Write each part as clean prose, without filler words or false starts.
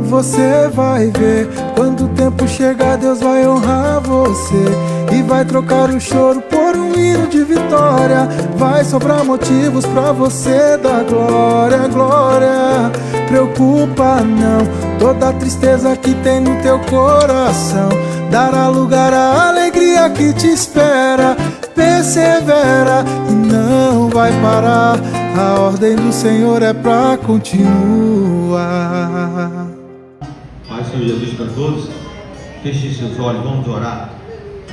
você vai ver. Quando o tempo chegar, Deus vai honrar você e vai trocar o choro por um hino de vitória. Vai sobrar motivos pra você dar glória, glória. Preocupa não, toda a tristeza que tem no teu coração dará lugar à alegria que te espera. Persevera e não vai parar, a ordem do Senhor é pra continuar. Pai, Senhor Jesus, para todos, feche seus olhos, vamos orar.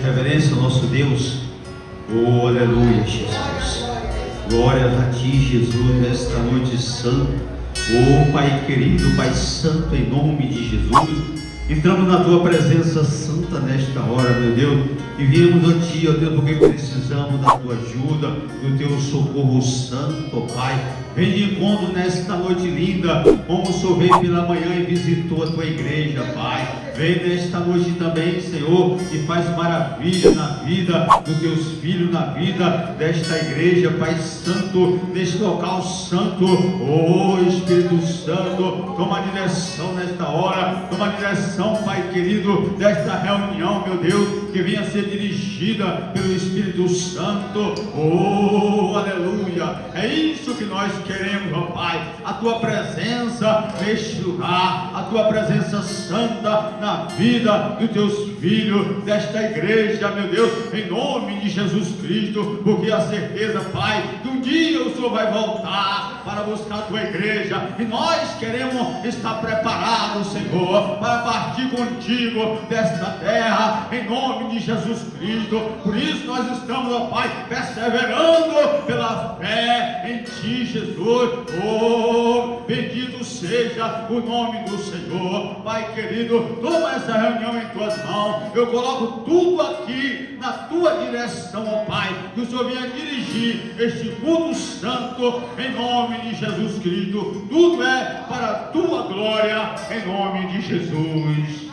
Reverência ao nosso Deus. Oh, aleluia, Jesus. Glórias a Ti, Jesus, nesta noite santa. Oh, Pai querido, Pai santo, em nome de Jesus, entramos na Tua presença santa nesta hora, meu Deus, e viemos a Ti, ó Deus, porque precisamos da Tua ajuda, do Teu socorro santo, ó Pai. Vem de encontro nesta noite linda, como o Senhor veio pela manhã e visitou a Tua igreja, Pai. Vem nesta noite também, Senhor, e faz maravilha na vida dos Teus filhos, na vida desta igreja, Pai Santo, neste local santo. Oh, Espírito Santo, toma direção nesta hora, toma direção, Pai querido, desta reunião, meu Deus, que venha ser dirigida pelo Espírito Santo. Oh, aleluia, é isso que nós queremos, ó Pai, a Tua presença neste lugar, a Tua presença santa na vida dos Teus filhos, desta igreja, meu Deus, em nome de Jesus Cristo, porque a certeza, Pai, que um dia o Senhor vai voltar para buscar a Tua igreja, e nós queremos estar preparados, Senhor, para partir contigo desta terra, em nome de Jesus Cristo. Por isso nós estamos, ó Pai, perseverando pela fé em Ti, Jesus. Oh, bendito seja o nome do Senhor. Pai querido, toma essa reunião em Tuas mãos. Eu coloco tudo aqui na Tua direção, ó Pai, que o Senhor venha dirigir este culto santo em nome de Jesus Cristo. Tudo é para a Tua glória, em nome de Jesus.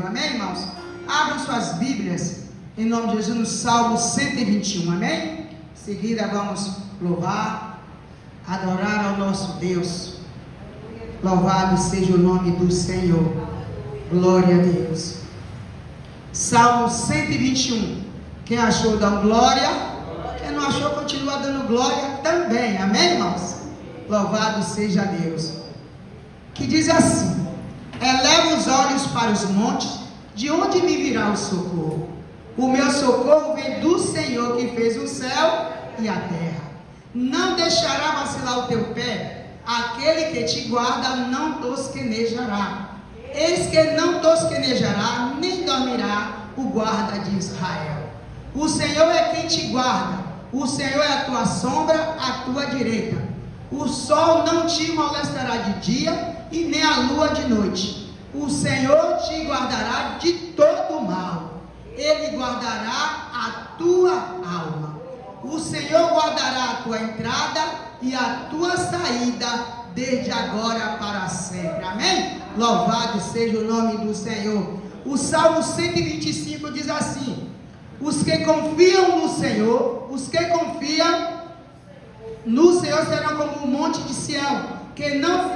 Amém, irmãos? Abram suas Bíblias em nome de Jesus no Salmo 121, amém? Em seguida vamos louvar, adorar ao nosso Deus. Louvado seja o nome do Senhor. Glória a Deus. Salmo 121. Quem achou, dá glória. Quem não achou, continua dando glória também, amém, irmãos? Louvado seja Deus. Que diz assim: eleva os olhos para os montes, de onde me virá o socorro? O meu socorro vem do Senhor, que fez o céu e a terra. Não deixará vacilar o teu pé, aquele que te guarda não tosquenejará. Eis que não tosquenejará, nem dormirá o guarda de Israel. O Senhor é quem te guarda, o Senhor é a tua sombra, à tua direita. O sol não te molestará de dia, e nem a lua de noite. O Senhor te guardará de todo mal. Ele guardará a tua alma. O Senhor guardará a tua entrada e a tua saída, desde agora para sempre. Amém? Louvado seja o nome do Senhor. O Salmo 125 diz assim: os que confiam no Senhor, os que confiam no Senhor serão como o monte de Sião, que não,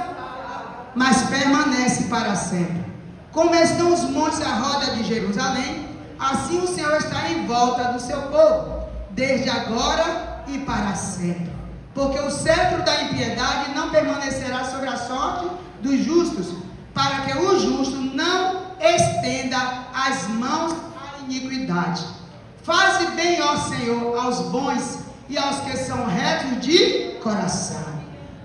mas permanece para sempre. Como estão os montes à roda de Jerusalém, assim o Senhor está em volta do seu povo, desde agora e para sempre. Porque o cetro da impiedade não permanecerá sobre a sorte dos justos, para que o justo não estenda as mãos à iniquidade. Faze bem, ó Senhor, aos bons e aos que são retos de coração.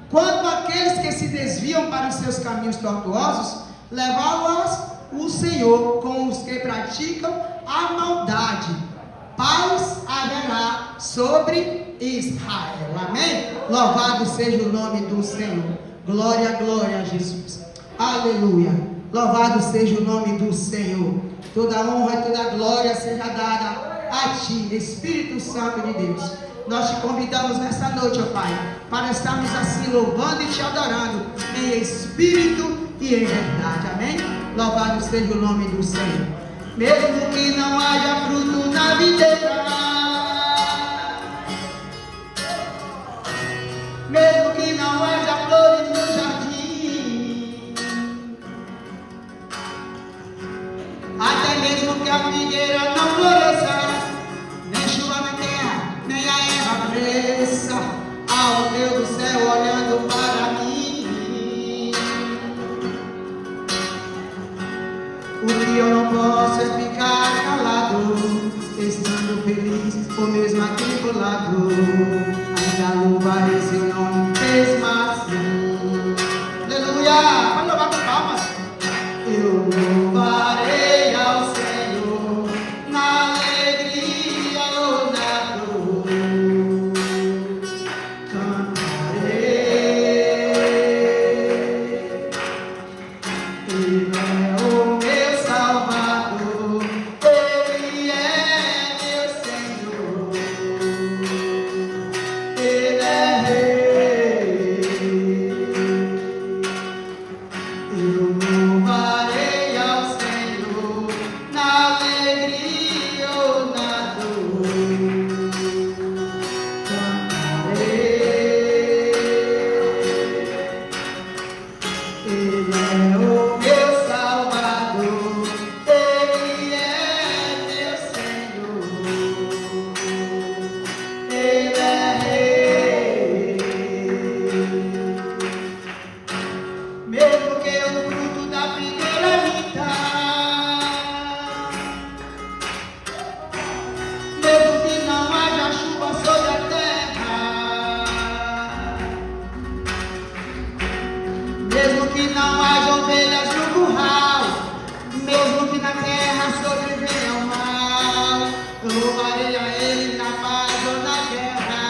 Quanto àqueles que se desviam para os seus caminhos tortuosos, levá-los o Senhor com os que praticam a maldade. Paz haverá sobre Israel. Amém? Louvado seja o nome do Senhor. Glória, glória a Jesus. Aleluia. Louvado seja o nome do Senhor. Toda honra e toda glória seja dada a Ti, Espírito Santo de Deus. Nós te convidamos nessa noite, ó Pai, para estarmos assim louvando e te adorando em espírito e em verdade. Amém? Louvado seja o nome do Senhor. Mesmo que não haja fruto na videira, mesmo que não haja flores no jardim, a figueira não floresça, nem chuva na terra, nem a erva cresça, ao Deus do céu olhando para mim. O que eu não posso é ficar calado, estando feliz ou mesmo atribulado. Ainda louvarei seu nome mesmo assim. Aleluia! Pode louvar com palmas. Eu louvarei ao Senhor na alegria ou na dor. Cantarei. Ele é o meu Salvador. Ele é meu Senhor. Ele é Rei. Eu louvarei ao Senhor na alegria ou na dor. Cantarei. Ele é o meu Salvador. Ele é meu Senhor. Ele é Rei. Mesmo que o fruto da figueira minta, mesmo que não haja chuva sobre a terra, mesmo que não haja ovelhas no curral, mesmo que na terra sobrevenha o mal, eu louvarei a Ele na paz ou na guerra.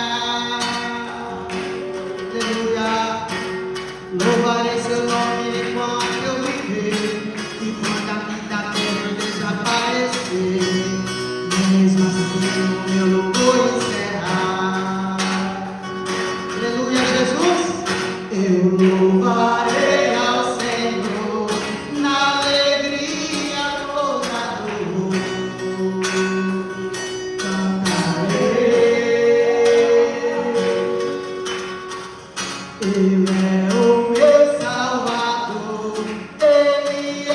Aleluia. Louvarei seu nome enquanto eu viver, e quando a vida da terra desaparecer, mesmo assim o meu louvor encerrar. Aleluia, Jesus. Eu louvarei ao Senhor na alegria ou na dor. Cantarei. Ele é o meu Salvador, Ele é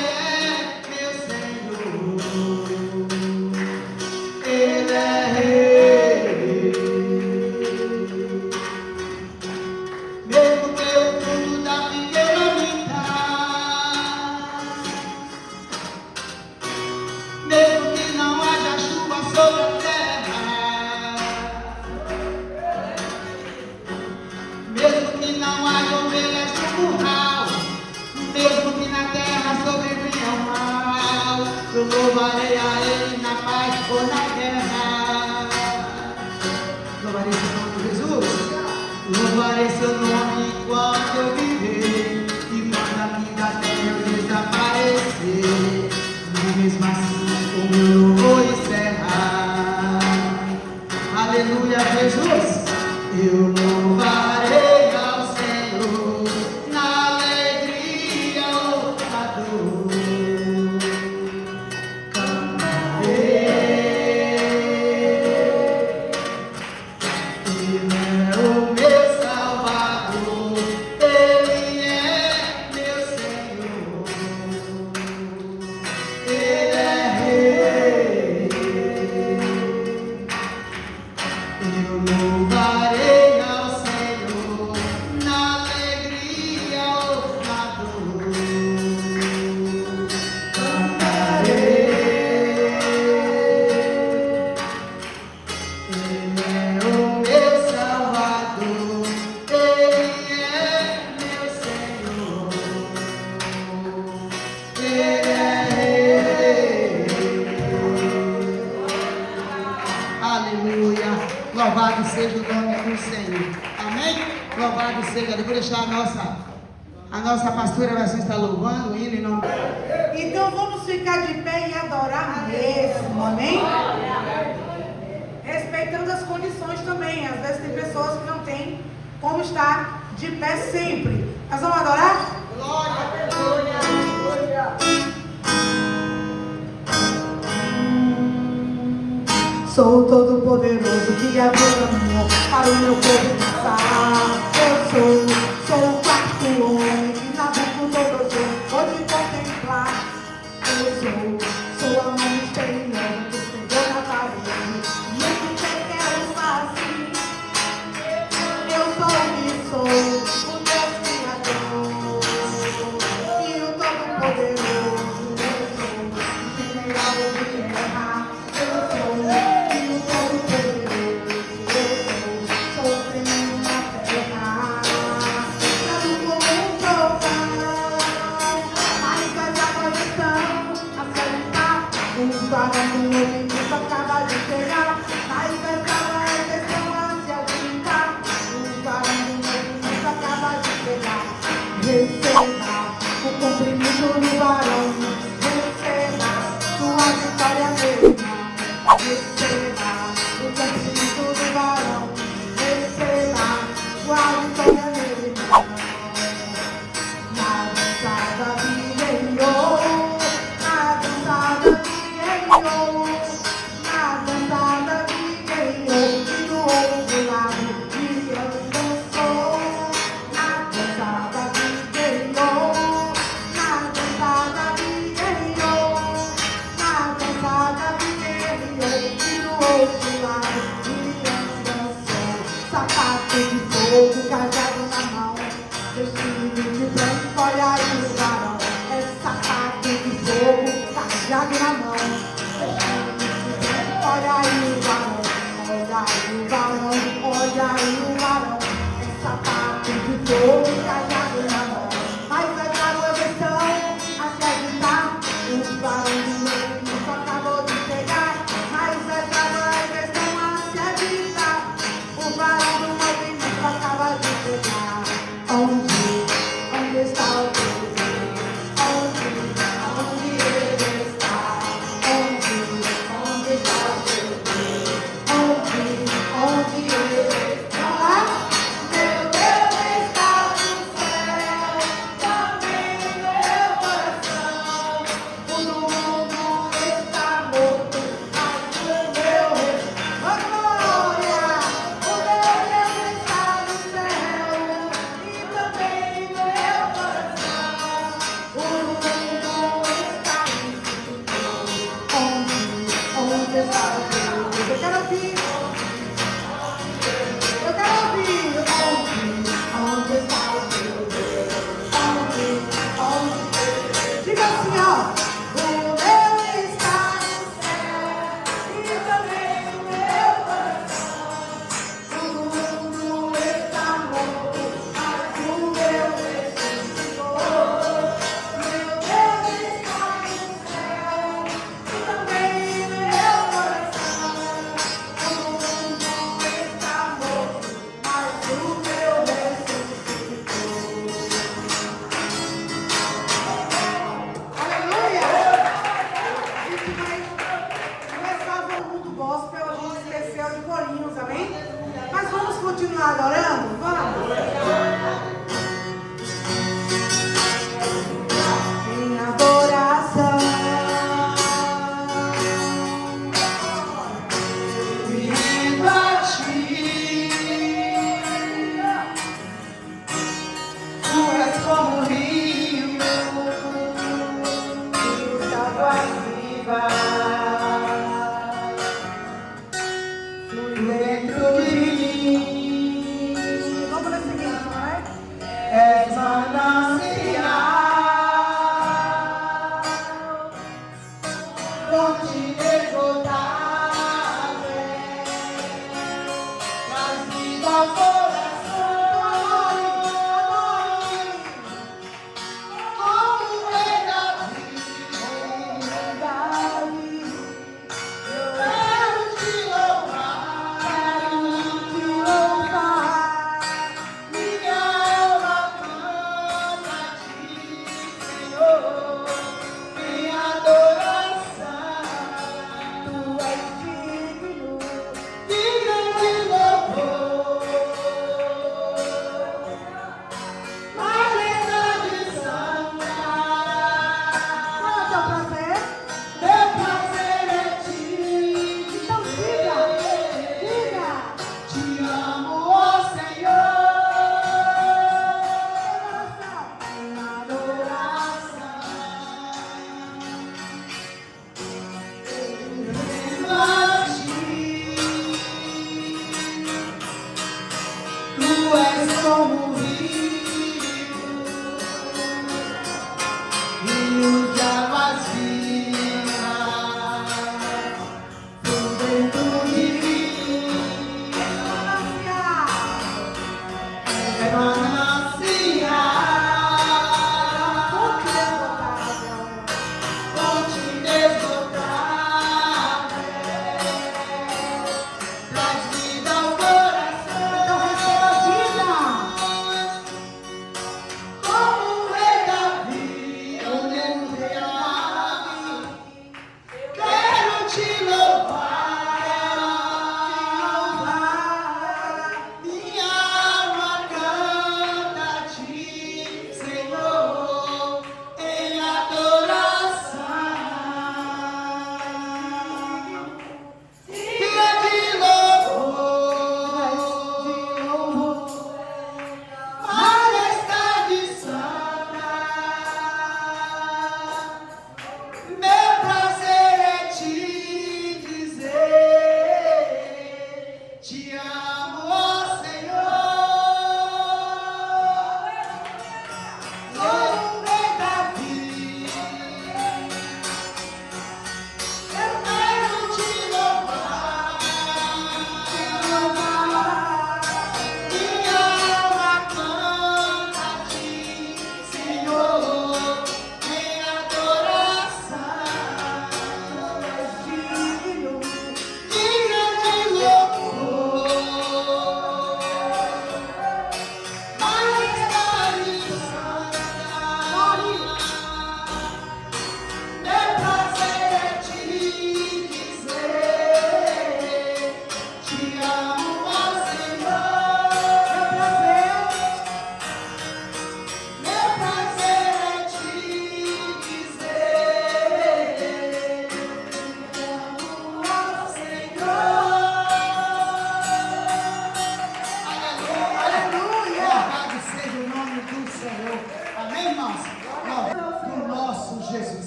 meu Senhor, Ele é Rei. Mesmo que o fruto da figueira minta, mesmo que não haja chuva sobre a terra, mesmo que não haja ovelhas no curral, mesmo que na terra sobrevenha o mal, eu louvarei a Ele na paz ou na guerra. Louvarei seu nome, Jesus. Louvarei seu nome enquanto eu viver, e quando a vida da terra desaparecer, mesmo assim o meu louvor encerrar. Aleluia, Jesus. Eu louvarei ao Senhor na alegria ou na dor. Cantarei. Ele é o meu Salvador. Ele é meu Senhor. Ele é Rei. Eu louvarei ao Senhor na alegria ou na dor. Cantarei. Ele é o meu Salvador. Ele é meu Senhor. Ele é Rei. Aleluia. Louvado seja o nome do Senhor. Amém? Louvado seja. Eu vou deixar a nossa pastora vai estar louvando, indo em nome. Então vamos ficar de pé e adorar mesmo, amém? Respeitando as condições também. Às vezes tem pessoas que não têm como estar de pé sempre. Nós vamos adorar? Glória, glória, glória. Sou todo poderoso que abriu amor para o meu povo passar. Eu sou o quarto homem que Nabucodonosor pode contemplar. Eu sou a mão estendida.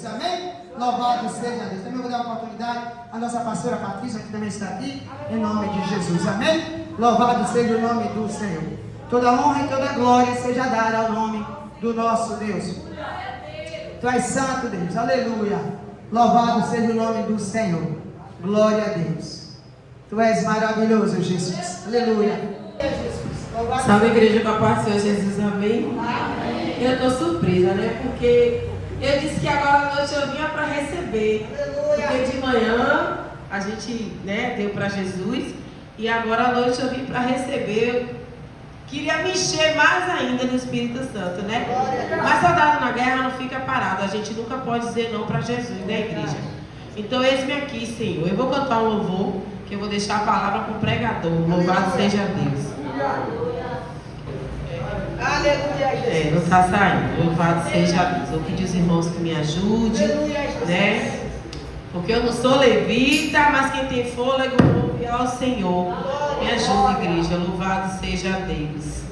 Jesus, amém? Louvado seja Deus. Também vou dar a oportunidade à nossa pastora Patrícia, que também está aqui, em nome de Jesus, amém? Louvado seja o nome do Senhor. Toda honra e toda glória seja dada ao nome do nosso Deus. Tu és santo, Deus, aleluia. Louvado seja o nome do Senhor. Glória a Deus. Tu és maravilhoso, Jesus, aleluia. Salve, igreja, com a paz do Senhor Jesus, amém? Amém. Eu estou surpresa, né? Porque eu disse que agora à noite eu vinha para receber. Porque de manhã a gente, né, deu para Jesus. E agora à noite eu vim para receber. Eu queria me encher mais ainda do Espírito Santo, né? Mas soldado na guerra não fica parado. A gente nunca pode dizer não para Jesus, né, igreja? Então eis-me aqui, Senhor. Eu vou cantar um louvor, que eu vou deixar a palavra para o pregador. Louvado seja Deus. Aleluia. Não está saindo. Louvado seja Deus. Eu pedi aos irmãos que me ajudem, né? Porque eu não sou levita, mas quem tem fôlego ouve ao Senhor. Me ajuda, igreja. Louvado seja Deus.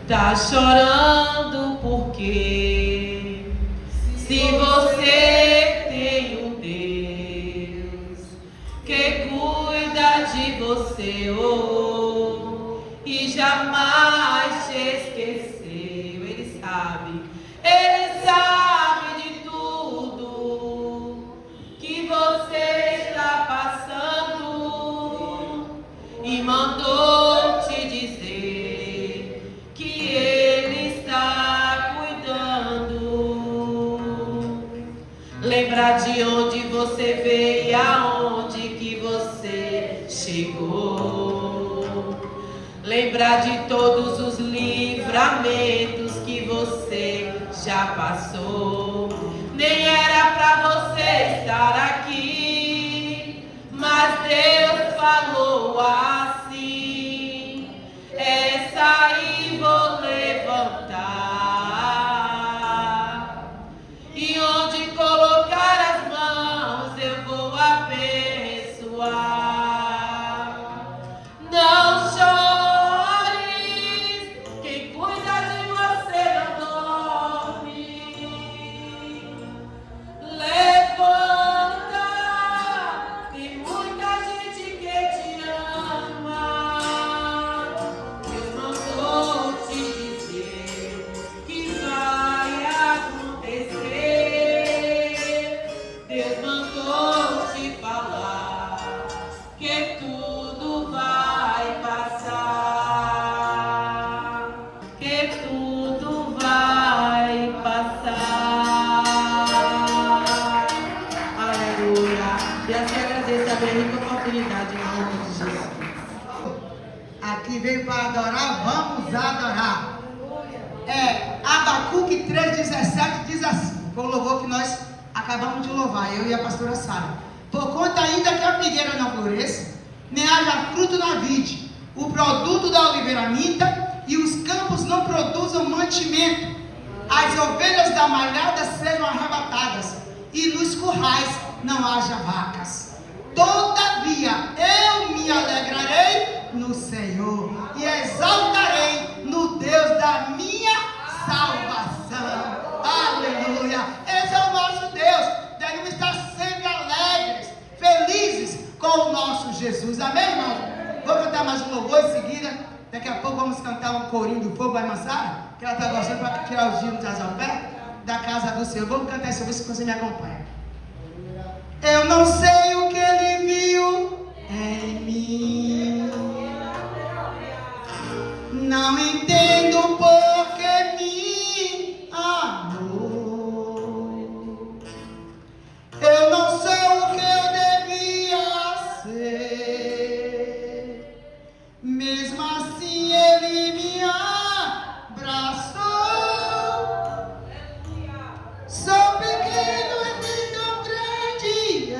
Tá chorando porque se você tem um Deus que cuida de você, oh, e jamais te esqueceu. Ele sabe de tudo que você está passando e mandou te dizer que Ele está cuidando. Lembrar de onde você veio e aonde que você chegou. Lembrar de todos os livramentos que você já passou. Nem era pra você estar aqui, mas Deus falou assim: essa aí vou levantar, e onde colocar as mãos eu vou abençoar. Não chores, quem cuida de você não dorme. Levanta, tem muita gente que te ama. Deus mandou te dizer que vai acontecer. Deus mandou te falar que tudo vai passar, que tudo vai passar. Aleluia. E assim agradeço a minha rica oportunidade em nome de Jesus. Aqui veio para adorar, vamos adorar. Abacuque 3,17 diz assim, foi o louvor que nós acabamos de louvar, eu e a pastora Sara. Por conta ainda que a figueira não floresça, nem haja fruto na vide, o produto da oliveira minta, e os campos não produzam mantimento, as ovelhas da malhada sejam arrebatadas, e nos currais não haja vacas. Todavia eu me alegrarei no Senhor e exaltarei no Deus da minha salvação. Aleluia. Esse é o nosso Deus. Devemos estar sempre alegres, felizes com o nosso Jesus. Amém, irmão? Vou cantar mais um louvor em seguida. Daqui a pouco vamos cantar um corinho do fogo, vai Massara, que ela está gostando, para tirar os giros das alpés da casa do Senhor. Vamos cantar esse louvor se você me acompanha. Eu não sei o que Ele viu em mim, não entendo por que me amou. Eu não sou o que eu devia ser, mesmo assim Ele me abraçou. Sou pequeno e tão grande é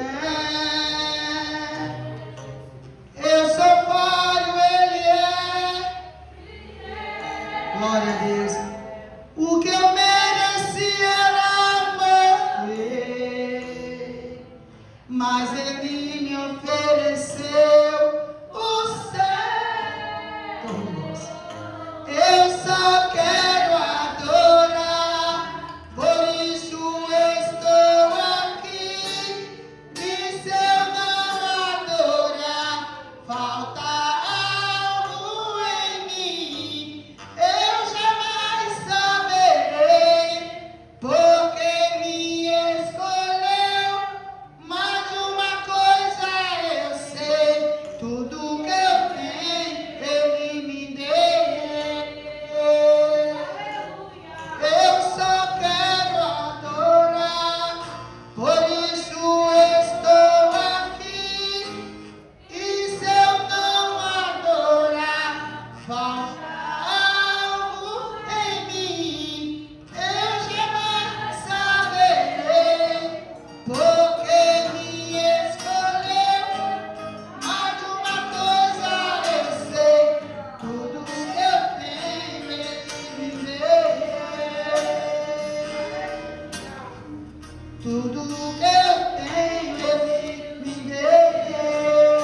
Tudo que eu tenho Ele me deu.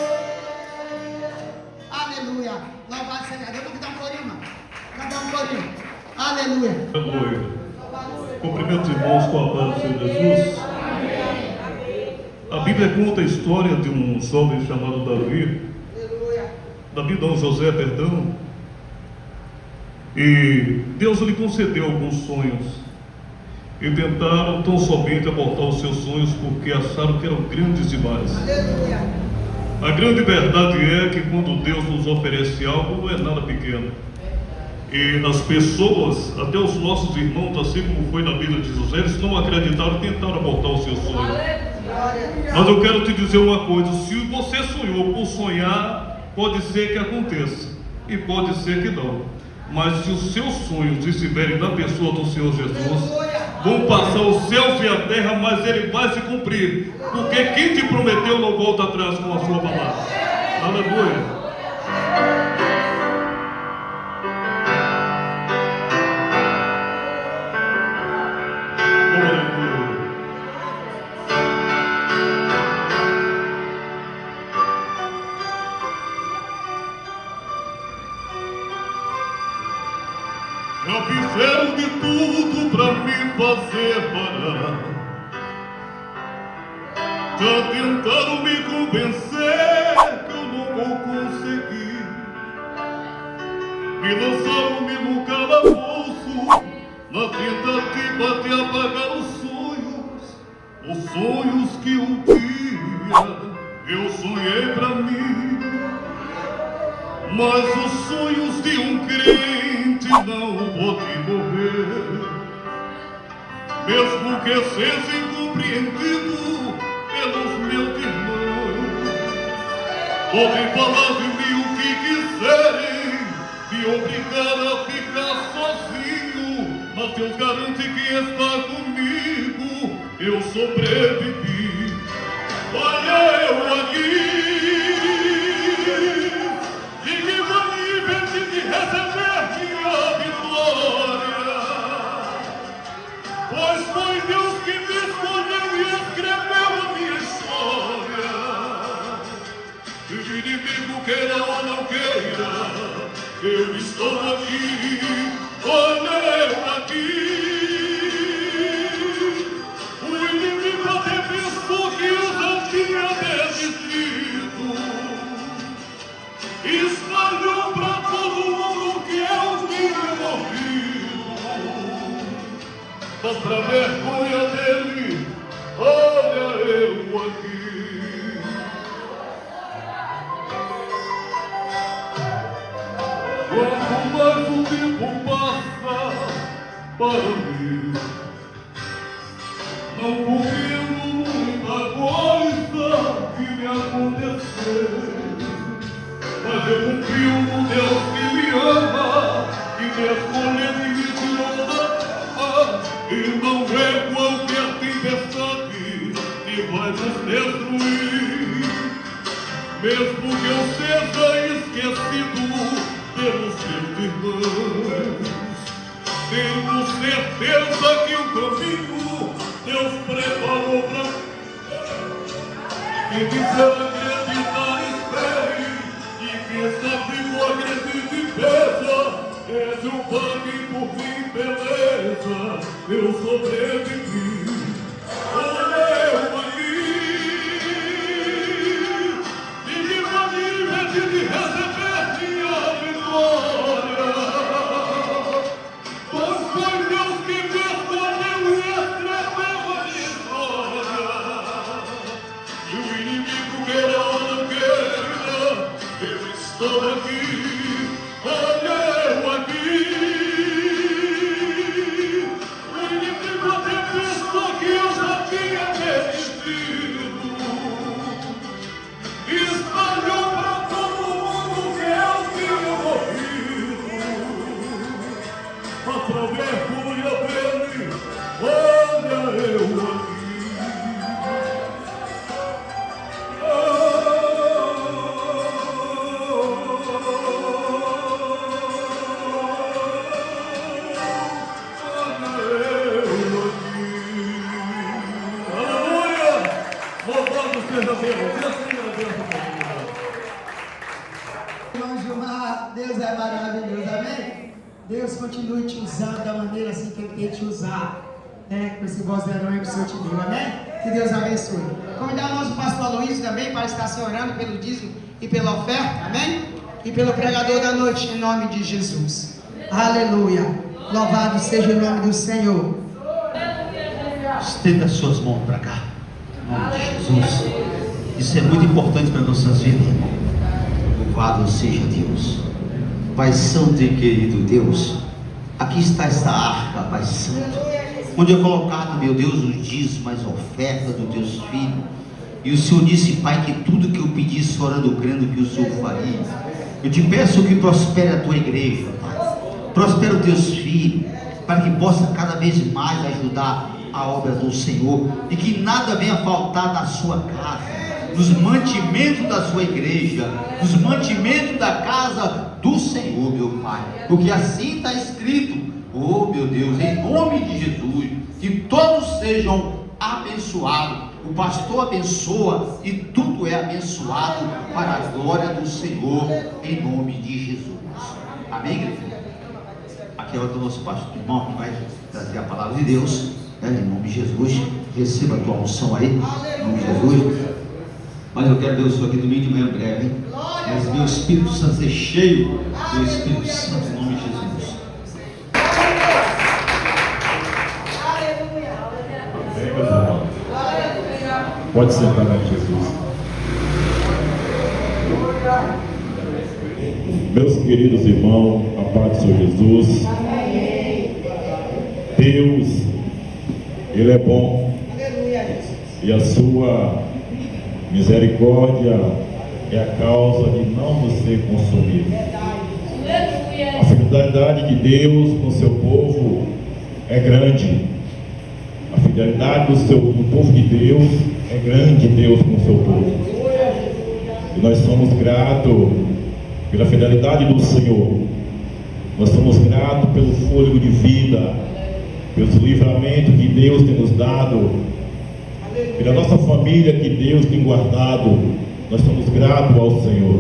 Aleluia. Louvado seja Deus. Vamos cantar um corinho, irmão. Cantar um corinho. Aleluia. Aleluia. Cumprimento os irmãos com a paz do Senhor Jesus. A Bíblia conta a história de um jovem chamado Davi. Davi não, José, perdão. E Deus lhe concedeu alguns sonhos. E tentaram tão somente abortar os seus sonhos porque acharam que eram grandes demais. Aleluia. A grande verdade é que quando Deus nos oferece algo, não é nada pequeno. E as pessoas, até os nossos irmãos, assim como foi na vida de José, eles não acreditaram e tentaram abortar os seus sonhos. Mas eu quero te dizer uma coisa: se você sonhou por sonhar, pode ser que aconteça e pode ser que não. Mas se os seus sonhos estiverem na pessoa do Senhor Jesus, vão passar os céus e a terra, mas ele vai se cumprir, porque quem te prometeu não volta atrás com a sua palavra. Aleluia. Já fizeram de tudo pra me fazer parar. Já tentaram me convencer que eu não vou conseguir. Me lançaram-me no calabouço na tentativa de apagar os sonhos que um dia eu sonhei pra mim. Mas os sonhos de um crente não podem morrer, mesmo que seja incompreendido pelos meus irmãos. Podem falar de mim o que quiserem, me obrigar a ficar sozinho, mas Deus garante que está comigo, eu sobrevivi. Olha eu aqui, de receber minha vitória, pois foi Deus que me escolheu e escreveu a minha história. E o inimigo queira ou não queira, eu estou aqui, olha eu aqui. O inimigo até pensou que eu já tinha desistido, espalhou pra todo mundo que eu tinha morrido, mas pra vergonha dele, olha eu aqui. Quanto mais o tempo passa para mim, não compreendo muita coisa que me aconteceu. Mas eu confio no Deus que me ama, que me escolheu e me tirou da terra. E não é qualquer tempestade que vai nos destruir. Mesmo que eu seja esquecido pelos meus irmãos, tenho certeza que o caminho Deus preparou para mim. Quem quiser acreditar, espere. Quem está vivo, acredita e peça. És o pague por mim, beleza. Eu sobrevivi. Olha eu ali. Ninguém pode impedir de receber minha vitória. Pois foi Deus que me escolheu e escreveu a minha história. E o inimigo queira ou não queira, eu estou aqui, olha eu aqui. O inimigo até pensou que eu já tinha desistido, espalhou pra todo mundo que eu tinha morrido, mas pra vergonha dele, olha eu aqui. seja Deus. Deus seja Deus. Irmão Gilmar, Deus é maravilhoso, amém? Deus continue te usando da maneira assim que Ele quer te usar, né? Com esse vozeirão que o Senhor te deu, amém? Que Deus abençoe. Convidar o nosso pastor Luiz também para estar se orando pelo dízimo e pela oferta, amém? E pelo pregador da noite, em nome de Jesus. Aleluia. Louvado seja o nome do Senhor. Estenda as suas mãos para cá, em nome de Jesus. Isso é muito importante para nossas vidas, irmão. Louvado seja Deus. Pai Santo e querido Deus, aqui está esta arca, Pai Santo, onde é colocado, meu Deus, os dízimos, as ofertas dos teus filhos. E o Senhor disse, Pai, que tudo que eu pedisse orando, crendo que o Senhor faria. Eu te peço que prospere a tua igreja, Pai. Prospere os teus filhos, para que possa cada vez mais ajudar a obra do Senhor, e que nada venha faltar na sua casa, nos mantimentos da sua igreja, nos mantimentos da casa do Senhor, meu Pai, porque assim está escrito. Oh meu Deus, em nome de Jesus, que todos sejam abençoados. O pastor abençoa e tudo é abençoado para a glória do Senhor, em nome de Jesus. Amém, igreja? Aqui é o nosso pastor irmão que vai trazer a palavra de Deus, né, em nome de Jesus. Receba a tua unção aí, em nome de Jesus. Mas eu quero ver o senhor aqui domingo de manhã breve, hein? Mas meu Espírito Santo ser cheio do Espírito Santo, em nome de Jesus. Amém, meus irmãos. Pode sentar, em Jesus. Meus queridos irmãos, a paz do Senhor Jesus. Deus, Ele é bom. E a sua misericórdia é a causa de não nos ser consumido. A fidelidade de Deus com o seu povo é grande. A fidelidade do povo de Deus é grande, Deus com o seu povo. E nós somos gratos pela fidelidade do Senhor. Nós somos gratos pelo fôlego de vida, pelos livramentos que Deus tem nos dado, pela nossa família que Deus tem guardado. Nós somos gratos ao Senhor.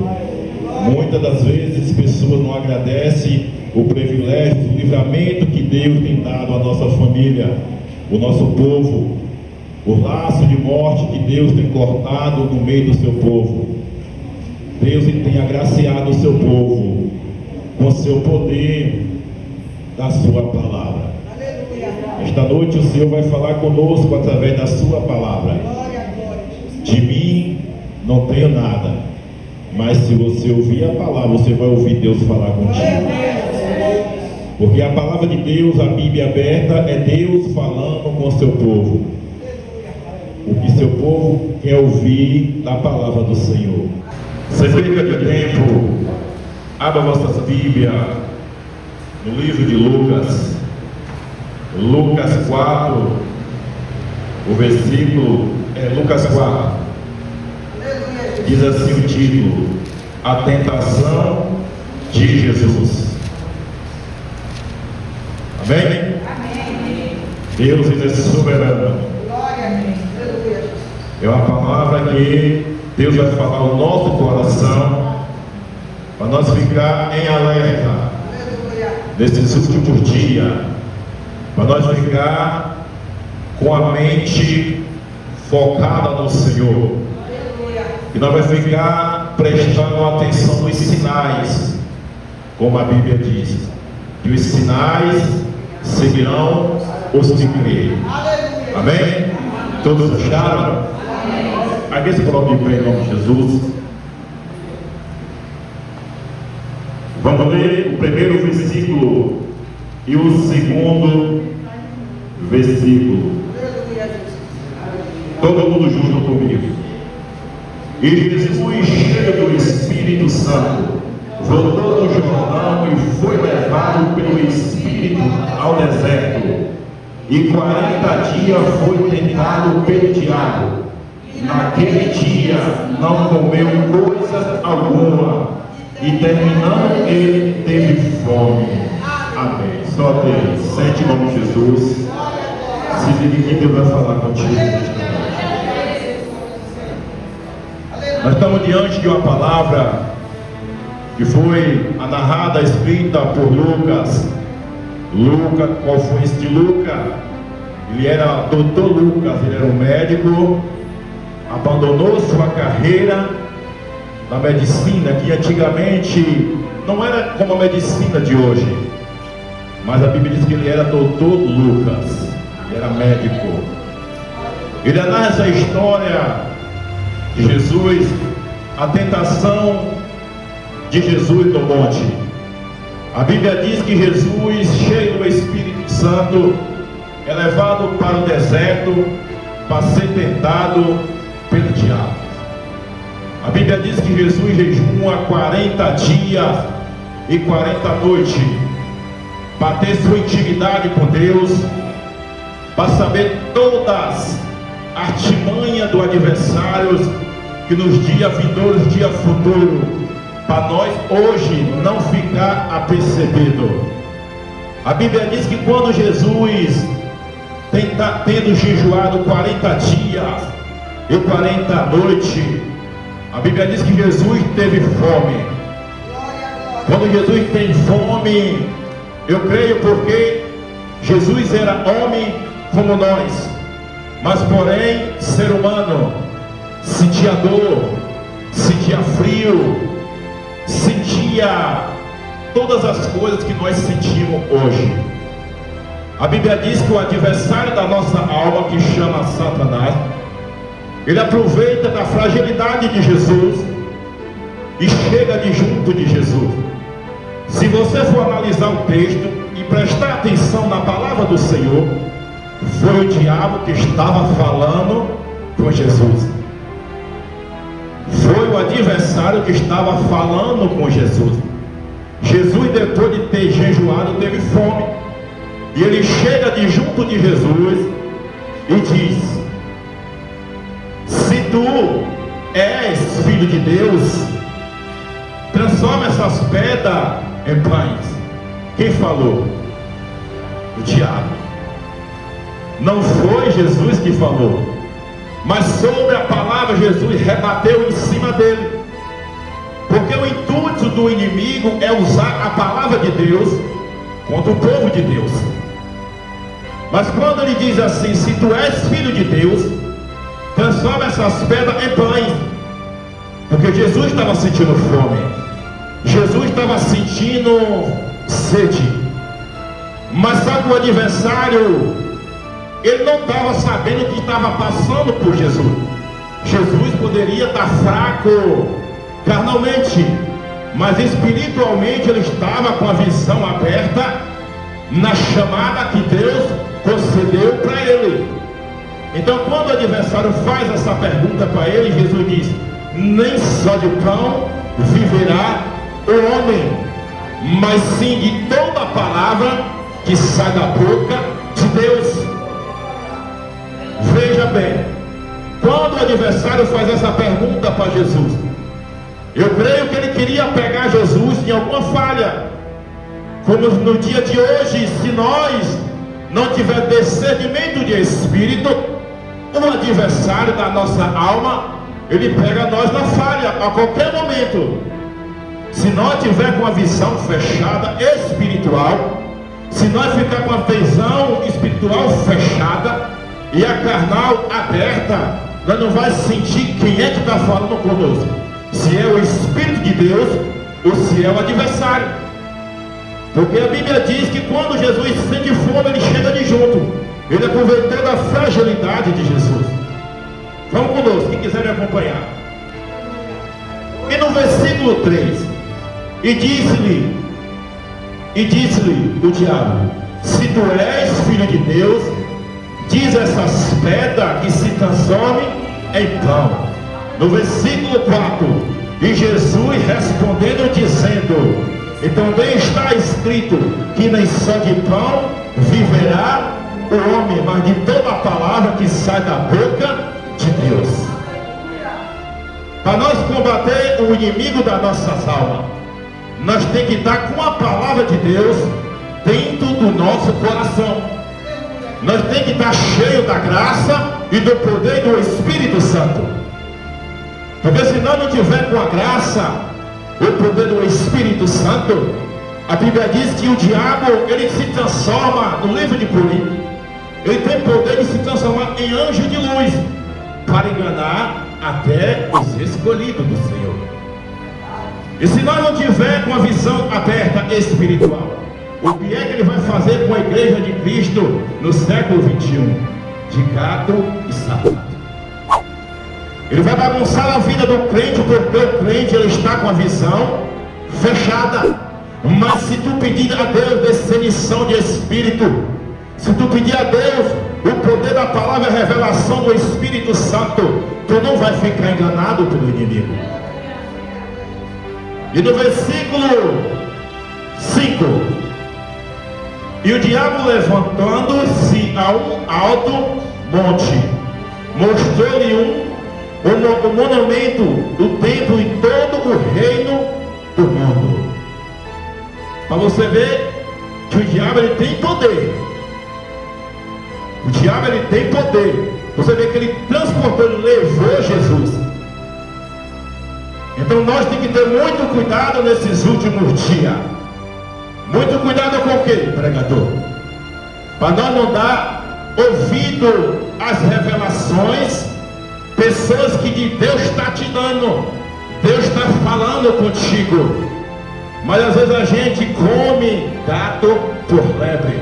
Muitas das vezes as pessoas não agradecem o privilégio, o livramento que Deus tem dado à nossa família, o nosso povo, o laço de morte que Deus tem cortado no meio do seu povo. Deus tem agraciado o seu povo com o seu poder da sua palavra. Esta noite o Senhor vai falar conosco através da sua palavra. De mim não tenho nada, mas se você ouvir a palavra, você vai ouvir Deus falar contigo. Porque a palavra de Deus, a Bíblia aberta, é Deus falando com o seu povo. O que seu povo quer ouvir da palavra do Senhor. Sem perca de tempo, abra vossas Bíblias no livro de Lucas. Lucas 4, o versículo é Lucas 4. Diz assim o título: A tentação de Jesus. Amém? Amém. Deus é soberano. É uma palavra que Deus vai falar ao nosso coração, para nós ficar em alerta nesses últimos dias, para nós ficar com a mente focada no Senhor, e nós vamos ficar prestando atenção nos sinais, como a Bíblia diz, que os sinais seguirão os que creem. Amém? Todos acharam? Alguém se coloca de pé em nome de Jesus. Vamos ler o primeiro versículo e o segundo versículo. Todo mundo junto comigo. E Jesus, cheio do Espírito Santo, voltou do Jordão e foi levado pelo Espírito ao deserto. E 40 dias foi tentado pelo diabo. Naquele dia não comeu coisa alguma, e terminando ele teve fome. Amém. Só Deus, sente em nome de Jesus. Se dirigir, Deus vai falar contigo. Nós estamos diante de uma palavra que foi narrada, escrita por Lucas. Lucas, qual foi este Lucas? Ele era doutor Lucas, ele era um médico, abandonou sua carreira da medicina, que antigamente não era como a medicina de hoje, mas a Bíblia diz que ele era doutor Lucas, ele era médico. Ele narra essa história de Jesus, a tentação de Jesus no monte. A Bíblia diz que Jesus, cheio do Espírito Santo, é levado para o deserto para ser tentado pelo diabo. A Bíblia diz que Jesus jejua 40 dias e 40 noites para ter sua intimidade com Deus, para saber todas as artimanhas do adversário, que nos dias vindouros, dia futuro, para nós hoje não ficar apercebido. A Bíblia diz que quando Jesus tendo jejuado 40 dias e 40 noites, a Bíblia diz que Jesus teve fome. Quando Jesus tem fome, eu creio porque Jesus era homem como nós, mas porém ser humano, sentia dor, sentia frio, sentia todas as coisas que nós sentimos hoje. A Bíblia diz que o adversário da nossa alma, que chama Satanás, ele aproveita da fragilidade de Jesus e chega de junto de Jesus. Se você for analisar o texto e prestar atenção na palavra do Senhor, foi o diabo que estava falando com Jesus. Foi o adversário que estava falando com Jesus. Jesus, depois de ter jejuado, teve fome. E ele chega de junto de Jesus e diz: se tu és filho de Deus, transforma essas pedras em pães. Quem falou? O diabo. Não foi Jesus que falou, mas sobre a palavra Jesus rebateu em cima dele. Porque o intuito do inimigo é usar a palavra de Deus contra o povo de Deus. Mas quando ele diz assim: se tu és filho de Deus, transforma essas pedras em pães. Porque Jesus estava sentindo fome, Jesus estava sentindo sede. Mas só que o adversário, ele não estava sabendo o que estava passando por Jesus. Jesus poderia estar fraco carnalmente, mas espiritualmente ele estava com a visão aberta na chamada que Deus concedeu para ele. Então quando o adversário faz essa pergunta para ele, Jesus diz: nem só de pão viverá o homem, mas sim de toda a palavra que sai da boca de Deus. Veja bem, quando o adversário faz essa pergunta para Jesus, eu creio que ele queria pegar Jesus em alguma falha. Como no dia de hoje, se nós não tiver discernimento de espírito, o adversário da nossa alma, ele pega nós na falha a qualquer momento. Se nós tiver com a visão fechada espiritual, se nós ficar com a visão espiritual fechada e a carnal aberta, nós não vai sentir quem é que está falando conosco, se é o Espírito de Deus ou se é o adversário. Porque a Bíblia diz que quando Jesus sente fome, ele chega de junto. Ele aproveitou da fragilidade de Jesus. Vamos conosco, quem quiser me acompanhar. E no versículo 3: e disse-lhe o diabo: se tu és filho de Deus, diz essas pedras que se transformem em pão. No versículo 4: e Jesus respondendo, dizendo: e também está escrito que nem só de pão viverá o homem, mas de toda a palavra que sai da boca de Deus. Para nós combater o inimigo das nossas almas, nós temos que estar com a palavra de Deus dentro do nosso coração. Nós temos que estar cheio da graça e do poder do Espírito Santo. Porque se nós não tiver com a graça, o poder do Espírito Santo, a Bíblia diz que o diabo, ele se transforma, no livro de Corinto, ele tem poder de se transformar em anjo de luz, para enganar até os escolhidos do Senhor. E se nós não tiver com a visão aberta espiritual, o que é que ele vai fazer com a igreja de Cristo no século 21? De gato e sapato. Ele vai bagunçar a vida do crente, porque o crente ele está com a visão fechada. Mas se tu pedir a Deus discernição de espírito, se tu pedir a Deus o poder da palavra e a revelação do Espírito Santo, tu não vai ficar enganado pelo inimigo. E no versículo 5: e o diabo, levantando-se a um alto monte, mostrou-lhe o monumento do templo e todo o reino do mundo. Para você ver que o diabo ele tem poder. O diabo ele tem poder. Você vê que ele transportou, ele levou Jesus. Então nós temos que ter muito cuidado nesses últimos dias. Muito cuidado com o que, pregador? Para nós não dar ouvido às revelações, pessoas que de Deus está te dando, Deus está falando contigo, mas às vezes a gente come gato por lebre.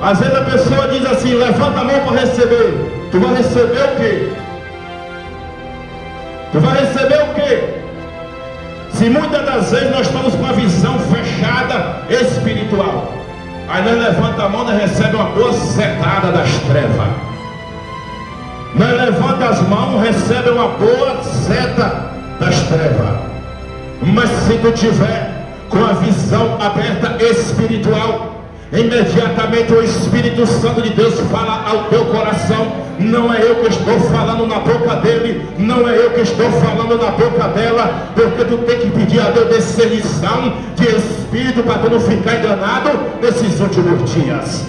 Às vezes a pessoa diz assim: levanta a mão para receber. Tu vai receber o quê? Tu vai receber o quê? Se muitas das vezes nós estamos com a visão fechada espiritual, aí nós levanta a mão e recebe uma boa setada das trevas. Nós levanta as mãos, recebe uma boa seta das trevas. Mas se tu tiver com a visão aberta espiritual, imediatamente o Espírito Santo de Deus fala ao teu coração. Não é eu que estou falando na boca dele, não é eu que estou falando na boca dela, porque tu tem que pedir a Deus discernição de espírito para tu não ficar enganado nesses últimos dias.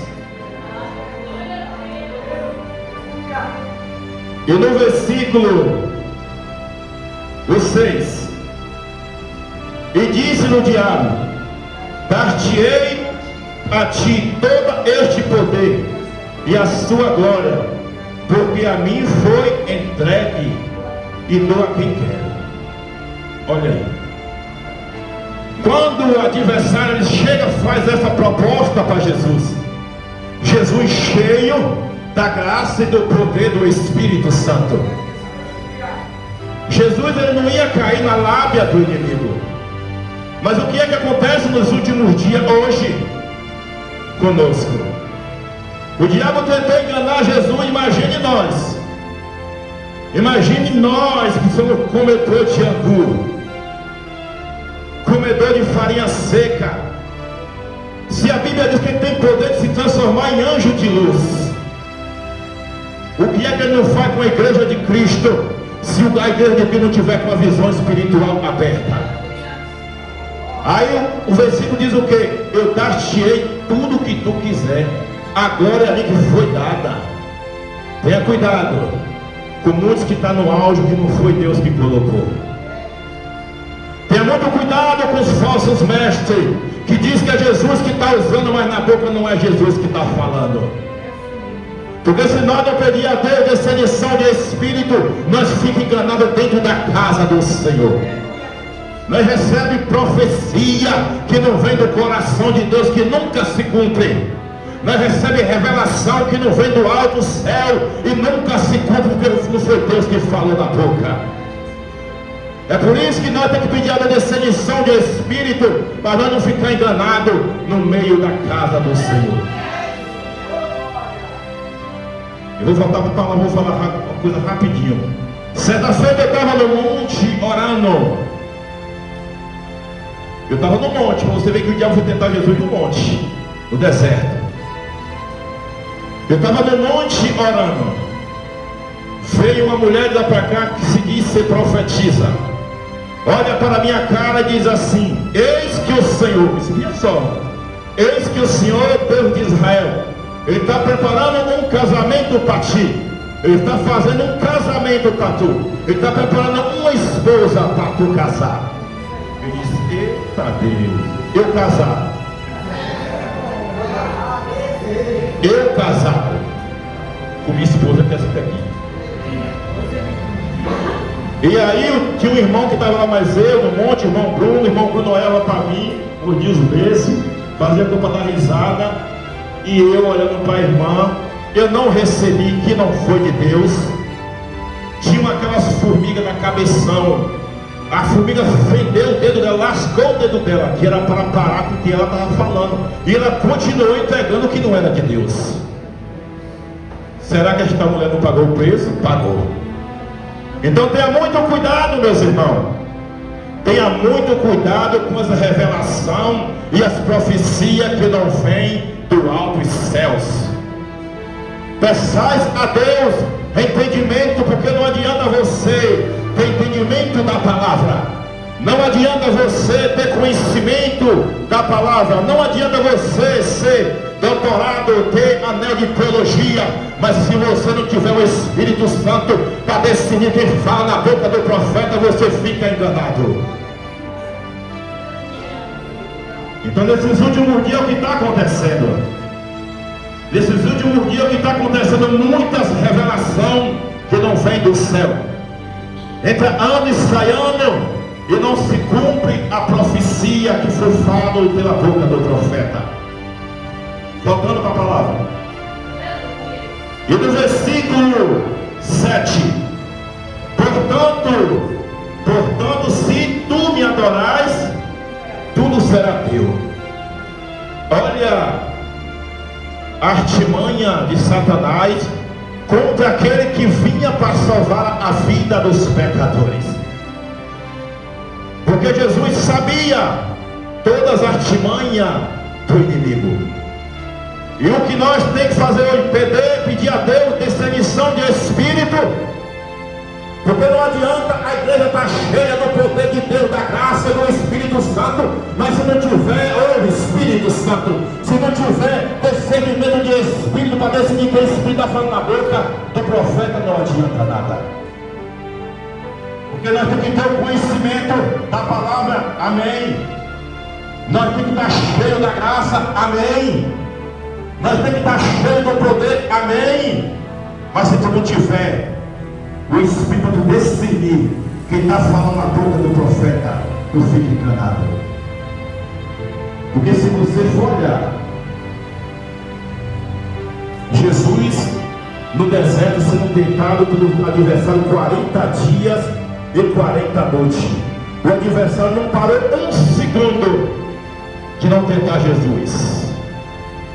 E no versículo 6: e disse-lhe o diabo: dar-te-ei a ti todo este poder e a sua glória, porque a mim foi entregue e dou a quem quero. Olha aí, quando o adversário chega, faz essa proposta para Jesus, Jesus cheio da graça e do poder do Espírito Santo, Jesus ele não ia cair na lábia do inimigo. Mas o que é que acontece nos últimos dias hoje conosco? O diabo tentou enganar Jesus. Imagine nós que somos comedor de angu, comedor de farinha seca. Se a Bíblia diz que ele tem poder de se transformar em anjo de luz, o que é que ele não faz com a igreja de Cristo, se a igreja de Cristo não tiver com a visão espiritual aberta? Aí o versículo diz o que? Eu dar-te-ei tudo o que tu quiser. A glória ali que foi dada. Tenha cuidado com muitos que estão no auge que não foi Deus que colocou. Tenha muito cuidado com os falsos mestres que diz que é Jesus que está usando, mas na boca não é Jesus que está falando. Porque se nós não pedir a Deus discernição de espírito, nós ficamos enganados dentro da casa do Senhor. Nós recebemos profecia que não vem do coração de Deus, que nunca se cumpre. Nós recebemos revelação que não vem do alto céu e nunca se cumpre, porque não foi Deus que falou na boca. É por isso que nós temos que pedir a discernição de espírito, para nós não ficar enganado no meio da casa do Senhor. Eu vou voltar para a palavra, vou falar uma coisa rapidinho. Certa feita eu estava no monte orando. Eu estava no monte, para você ver que o diabo foi tentar Jesus no monte, no deserto. Eu estava no monte orando. Veio uma mulher lá para cá que se diz ser profetiza. Olha para a minha cara e diz assim: eis que o Senhor, escuta só, eis que o Senhor, Deus de Israel, Ele está preparando um casamento para ti. Ele está fazendo um casamento para tu. Ele está preparando uma esposa para tu casar. Ele diz: eita Deus, eu casar. Eu casado com minha esposa que é essa daqui. E aí tinha um irmão que estava lá mais eu, no monte, irmão Bruno olhava para mim, uns dias desses, fazia culpa da risada, e eu olhando para a irmã, eu não recebi que não foi de Deus. Tinha aquelas formigas na cabeção, a formiga fendeu o dedo dela, lascou o dedo dela, que era para parar com o que ela estava falando, e ela continuou entregando o que não era de Deus. Será que esta mulher não pagou o preço? Pagou. Então tenha muito cuidado, meus irmãos. Tenha muito cuidado com essa revelação e as profecias que não vêm do alto dos céus. Peçais a Deus entendimento, porque não adianta você ter entendimento da palavra, não adianta você ter conhecimento da palavra, não adianta você ser doutorado, ter anel de teologia, mas se você não tiver o Espírito Santo para decidir quem fala na boca do profeta, você fica enganado. Então nesses últimos dias o que está acontecendo? Nesses últimos dias o que está acontecendo? Muitas revelações que não vêm do céu. Entra ano e sai ano e não se cumpre a profecia que foi falada pela boca do profeta. Voltando para a palavra. E no versículo 7: Portanto, se tu me adorais, tudo será teu. Olha a artimanha de Satanás contra aquele que vinha para salvar a vida dos pecadores. Porque Jesus sabia todas as artimanhas do inimigo. E o que nós temos que fazer hoje? Pedir a Deus discernição de espírito. Porque não adianta a igreja estar cheia do poder de Deus, da graça e do Espírito Santo, mas se não tiver o Espírito Santo, se não tiver discernimento de espírito para decidir que o Espírito está falando na boca do profeta, não adianta nada. Porque nós temos que ter o conhecimento da palavra, amém. Nós temos que estar cheios da graça, amém. Nós temos que estar cheios do poder, amém. Mas se tu não tiver o Espírito de discernir quem está falando na boca do profeta, tu fica enganado. Porque se você for olhar Jesus no deserto sendo tentado pelo adversário 40 dias e 40 noites, o adversário não parou um segundo de não tentar Jesus.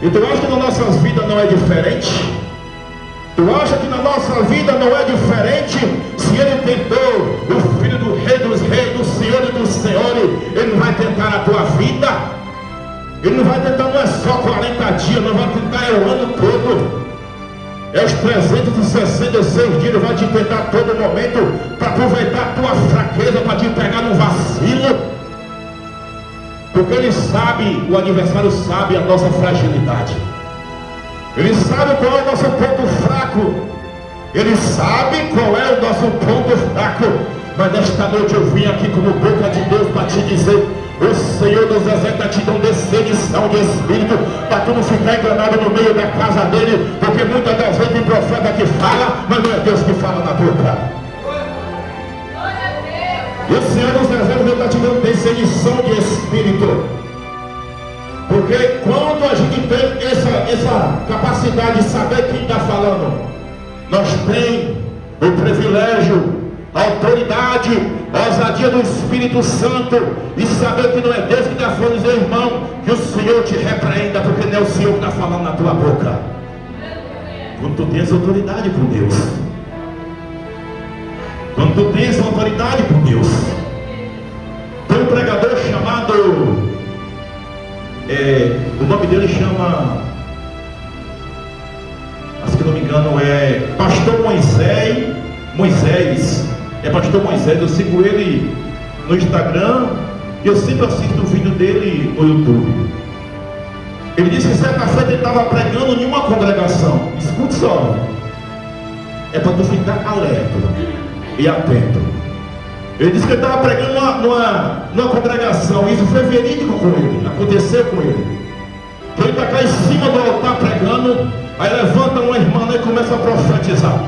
E tu acha que nas nossas vidas não é diferente? Tu acha que na nossa vida não é diferente? Se ele tentou o Filho do Rei dos Reis, do Senhor e dos Senhores, ele não vai tentar a tua vida. Ele não vai tentar, não é só 40 dias, não vai tentar o ano todo. É os 366 dias, ele vai te tentar a todo momento para aproveitar a tua fraqueza, para te pegar no vacilo. Porque ele sabe, o adversário sabe a nossa fragilidade. Ele sabe qual é o nosso ponto fraco. Ele sabe qual é o nosso ponto fraco. Mas nesta noite eu vim aqui como boca de Deus para te dizer: o Senhor dos Exércitos está te dando discernição de espírito, para tu não ficar enganado no meio da casa dele. Porque muitas das vezes tem profeta que fala, mas não é Deus que fala na boca. E o Senhor dos Exércitos está te dando discernição de espírito. Porque quando a gente tem essa capacidade de saber quem está falando, nós temos o privilégio, a autoridade, a ousadia do Espírito Santo, e saber que não é Deus que está falando, dizer, irmão, que o Senhor te repreenda, porque não é o Senhor que está falando na tua boca. Quando tu tens autoridade com Deus, quando tu tens autoridade com Deus. Tem um pregador chamado, o nome dele chama, se não me engano é Pastor Moisés, é Pastor Moisés. Eu sigo ele no Instagram e eu sempre assisto o vídeo dele no YouTube. Ele disse que certa feita ele estava pregando em uma congregação. Escute só. é para tu ficar alerta e atento. Ele disse que ele estava pregando numa congregação. Isso foi verídico com ele, aconteceu com ele. Ele está cá em cima do altar pregando. Aí levanta uma irmã e começa a profetizar.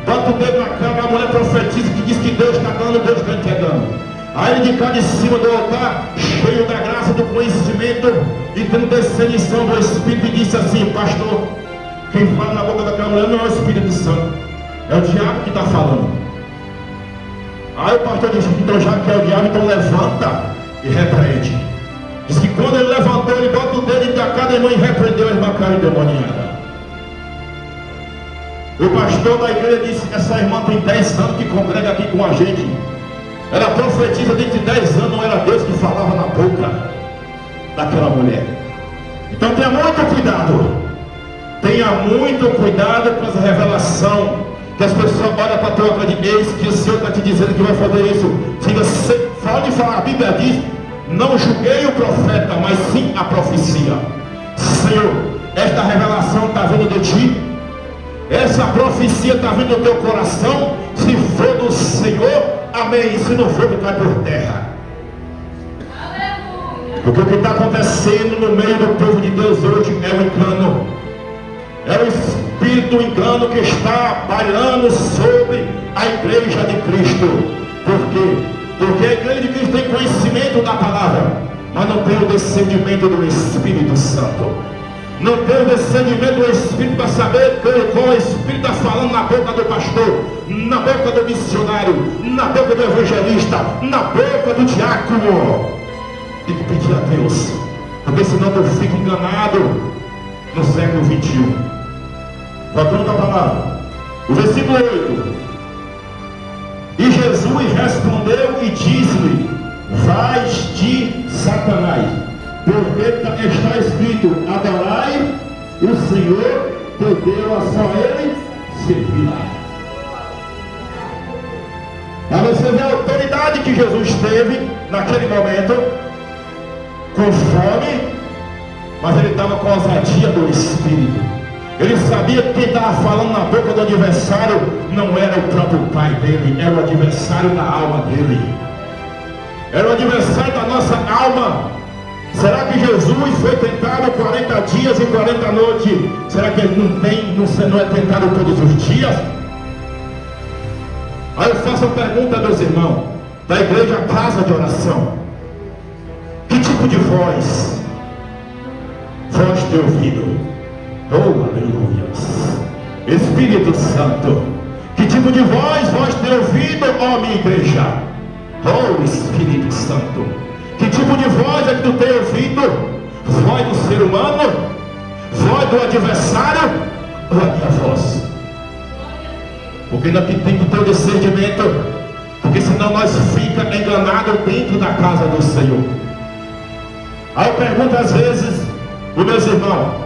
Bota o dedo na cara, a mulher profetiza que diz que Deus está dando, Deus está entregando. Aí ele de cá de cima do altar, cheio da graça, do conhecimento e tendo discernição do Espírito, e disse assim: pastor, quem fala na boca daquela mulher não é o Espírito Santo, é o diabo que está falando. Aí o pastor disse: então já que é o diabo, então levanta e repreende. Diz que quando ele levantou, ele bota o dedo e cada irmã e repreendeu a irmã caiu endemoniada. O pastor da igreja disse que essa irmã tem 10 anos que congrega aqui com a gente. Ela profetiza dentro de 10 anos, não era Deus que falava na boca daquela mulher. Então tenha muito cuidado. Tenha muito cuidado com essa revelação. Que as pessoas olham para a tua cara de eis que o Senhor está te dizendo que vai fazer isso. Diga, pode falar, a Bíblia diz: não julguei o profeta, mas sim a profecia. Senhor, esta revelação está vindo de ti. Essa profecia está vindo do teu coração. Se for do Senhor, amém. Se não for, cai por terra. Porque o que está acontecendo no meio do povo de Deus hoje é o engano. É o espírito engano que está bailando sobre a igreja de Cristo. Por quê? Porque a igreja de Cristo tem conhecimento da palavra, mas não tem o discernimento do Espírito Santo. Não tem o discernimento do Espírito para saber qual o Espírito está falando na boca do pastor, na boca do missionário, na boca do evangelista, na boca do diácono. Tem que pedir a Deus, porque senão eu fico enganado no século 21. Voltando à palavra, o versículo 8: e Jesus respondeu e disse-lhe: vais de Satanás, porque está escrito: adorai o Senhor teu Deus, a só Ele servirá. Para você ver a autoridade que Jesus teve naquele momento, com fome, mas ele estava com a ousadia do Espírito. Ele sabia que quem estava falando na boca do adversário não era o próprio pai dele, era o adversário da alma dele, era o adversário da nossa alma. Será que Jesus foi tentado 40 dias e 40 noites? Será que ele não é tentado todos os dias? Aí eu faço a pergunta, meus irmãos, da igreja Casa de Oração: que tipo de voz? Voz de ouvido. Oh, aleluia. Espírito Santo, que tipo de voz? Voz de ouvido, ó minha igreja. Oh, Espírito Santo, que tipo de voz é que tu tem ouvido? Voz do ser humano? Voz do adversário? Ou a minha voz? Porque nós temos que ter o discernimento, porque senão nós ficamos enganados dentro da casa do Senhor. Aí eu pergunto às vezes, os meus irmãos,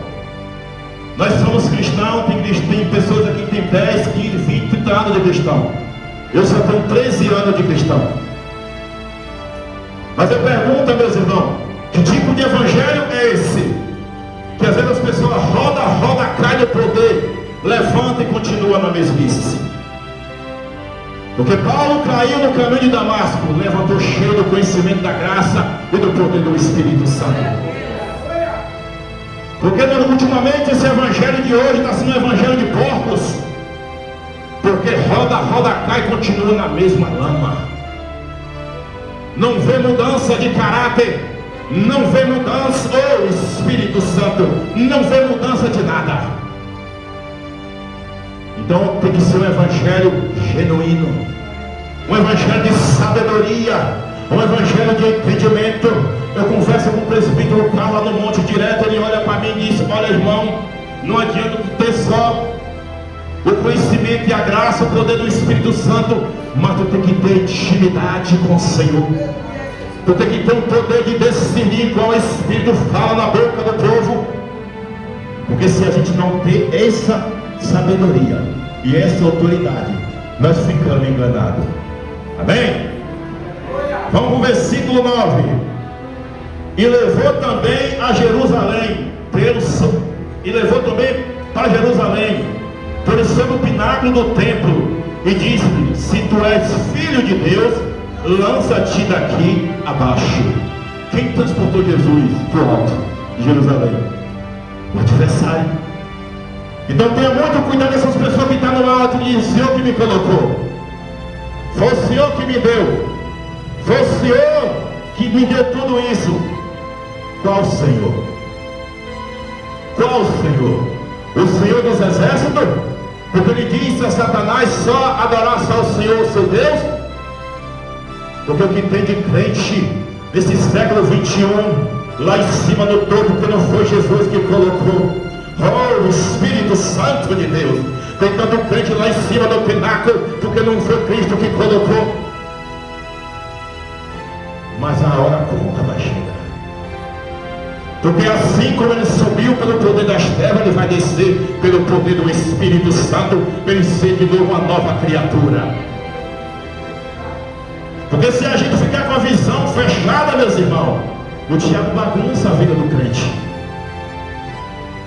nós somos cristãos, tem pessoas aqui que tem 10, 15, 20, 30 anos de cristão. Eu só tenho 13 anos de cristão. Mas eu pergunto, meus irmãos, que tipo de evangelho é esse? Que às vezes as pessoas roda, cai no poder, levanta e continua na mesmice. Porque Paulo caiu no caminho de Damasco, levantou cheio do conhecimento da graça e do poder do Espírito Santo. Porque ultimamente esse evangelho de hoje está sendo um evangelho de porcos. Porque roda, cai e continua na mesma lama. Não vê mudança de caráter, não vê mudança, oh Espírito Santo, não vê mudança de nada. Então tem que ser um evangelho genuíno, um evangelho de sabedoria, um evangelho de entendimento. Eu converso com o presbítero Carlos lá no monte direto, ele olha para mim e diz: olha, irmão, não adianta ter só o conhecimento e a graça, o poder do Espírito Santo, mas tu tem que ter intimidade com o Senhor. Tu tem que ter um poder de discernir qual Espírito fala na boca do povo. Porque se a gente não ter essa sabedoria e essa autoridade, nós ficamos enganados. Amém? Vamos para o versículo 9. E levou também a Jerusalém, e levou também para Jerusalém foi sobre o pináculo do templo e disse-lhe: se tu és filho de Deus, lança-te daqui abaixo. Quem transportou Jesus para o alto de Jerusalém? O adversário. Então tenha muito cuidado dessas pessoas que estão no alto e dizem: o Senhor que me colocou, foi o Senhor que me deu, foi o Senhor que me deu tudo isso. Qual Senhor? Qual Senhor? O Senhor dos exércitos? Porque ele disse a Satanás só adorar só o Senhor, o seu Deus? Porque o que tem de crente nesse século 21, lá em cima no topo, que não foi Jesus que colocou, oh, o Espírito Santo de Deus. Tem tanto crente lá em cima do pináculo, porque não foi Cristo que colocou. Mas a hora conta vai chegar. Porque assim como ele subiu pelo poder das trevas, ele vai descer pelo poder do Espírito Santo, para ele ser de novo uma nova criatura. Porque se a gente ficar com a visão fechada, meus irmãos, o diabo bagunça a vida do crente.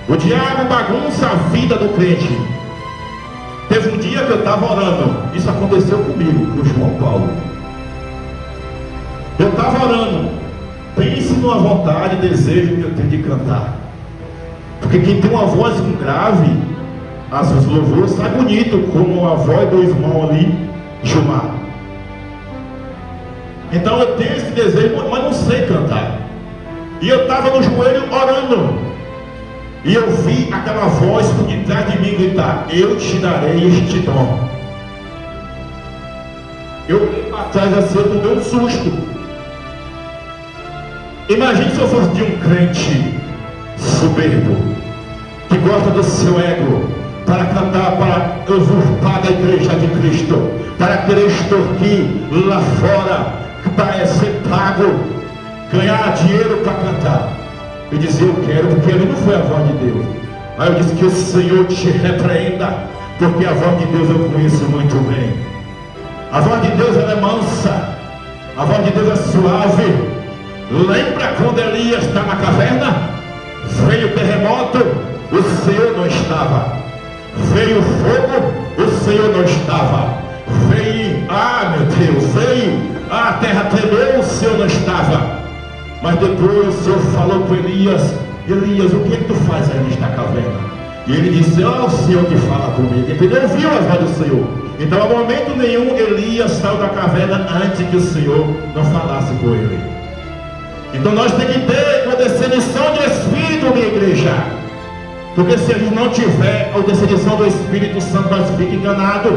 O diabo bagunça a vida do crente. Teve um dia que eu estava orando, isso aconteceu comigo, com o João Paulo. Eu estava orando, pense numa vontade e desejo que eu tenho de cantar. Porque quem tem uma voz grave, os louvores sai bonito, como a voz do irmão ali, Gilmar. Então eu tenho esse desejo, mas não sei cantar. E eu estava no joelho orando, e eu vi aquela voz por detrás de mim gritar: eu te darei este dom. Eu olhei para trás assim, eu dei um susto. Imagine se eu fosse de um crente soberbo, que gosta do seu ego, para cantar, para usurpar da igreja de Cristo, para querer extorquir lá fora, para ser pago, ganhar dinheiro para cantar. Eu dizia: eu quero, porque ele não foi a voz de Deus. Aí eu disse: que o Senhor te repreenda, porque a voz de Deus eu conheço muito bem. A voz de Deus ela é mansa, a voz de Deus é suave. Lembra quando Elias está na caverna? Veio o terremoto, o Senhor não estava. Veio o fogo, o Senhor não estava. Veio, meu Deus, veio, a terra tremeu, o Senhor não estava. Mas depois o Senhor falou com Elias: Elias, o que é que tu faz aí nesta caverna? E ele disse: o Senhor que fala comigo. Então ele ouviu a voz do Senhor. Então, a momento nenhum, Elias saiu da caverna antes que o Senhor não falasse com ele. Então nós temos que ter uma descenição de Espírito, minha igreja. Porque se a gente não tiver a descenição do Espírito Santo, nós ficamos enganados.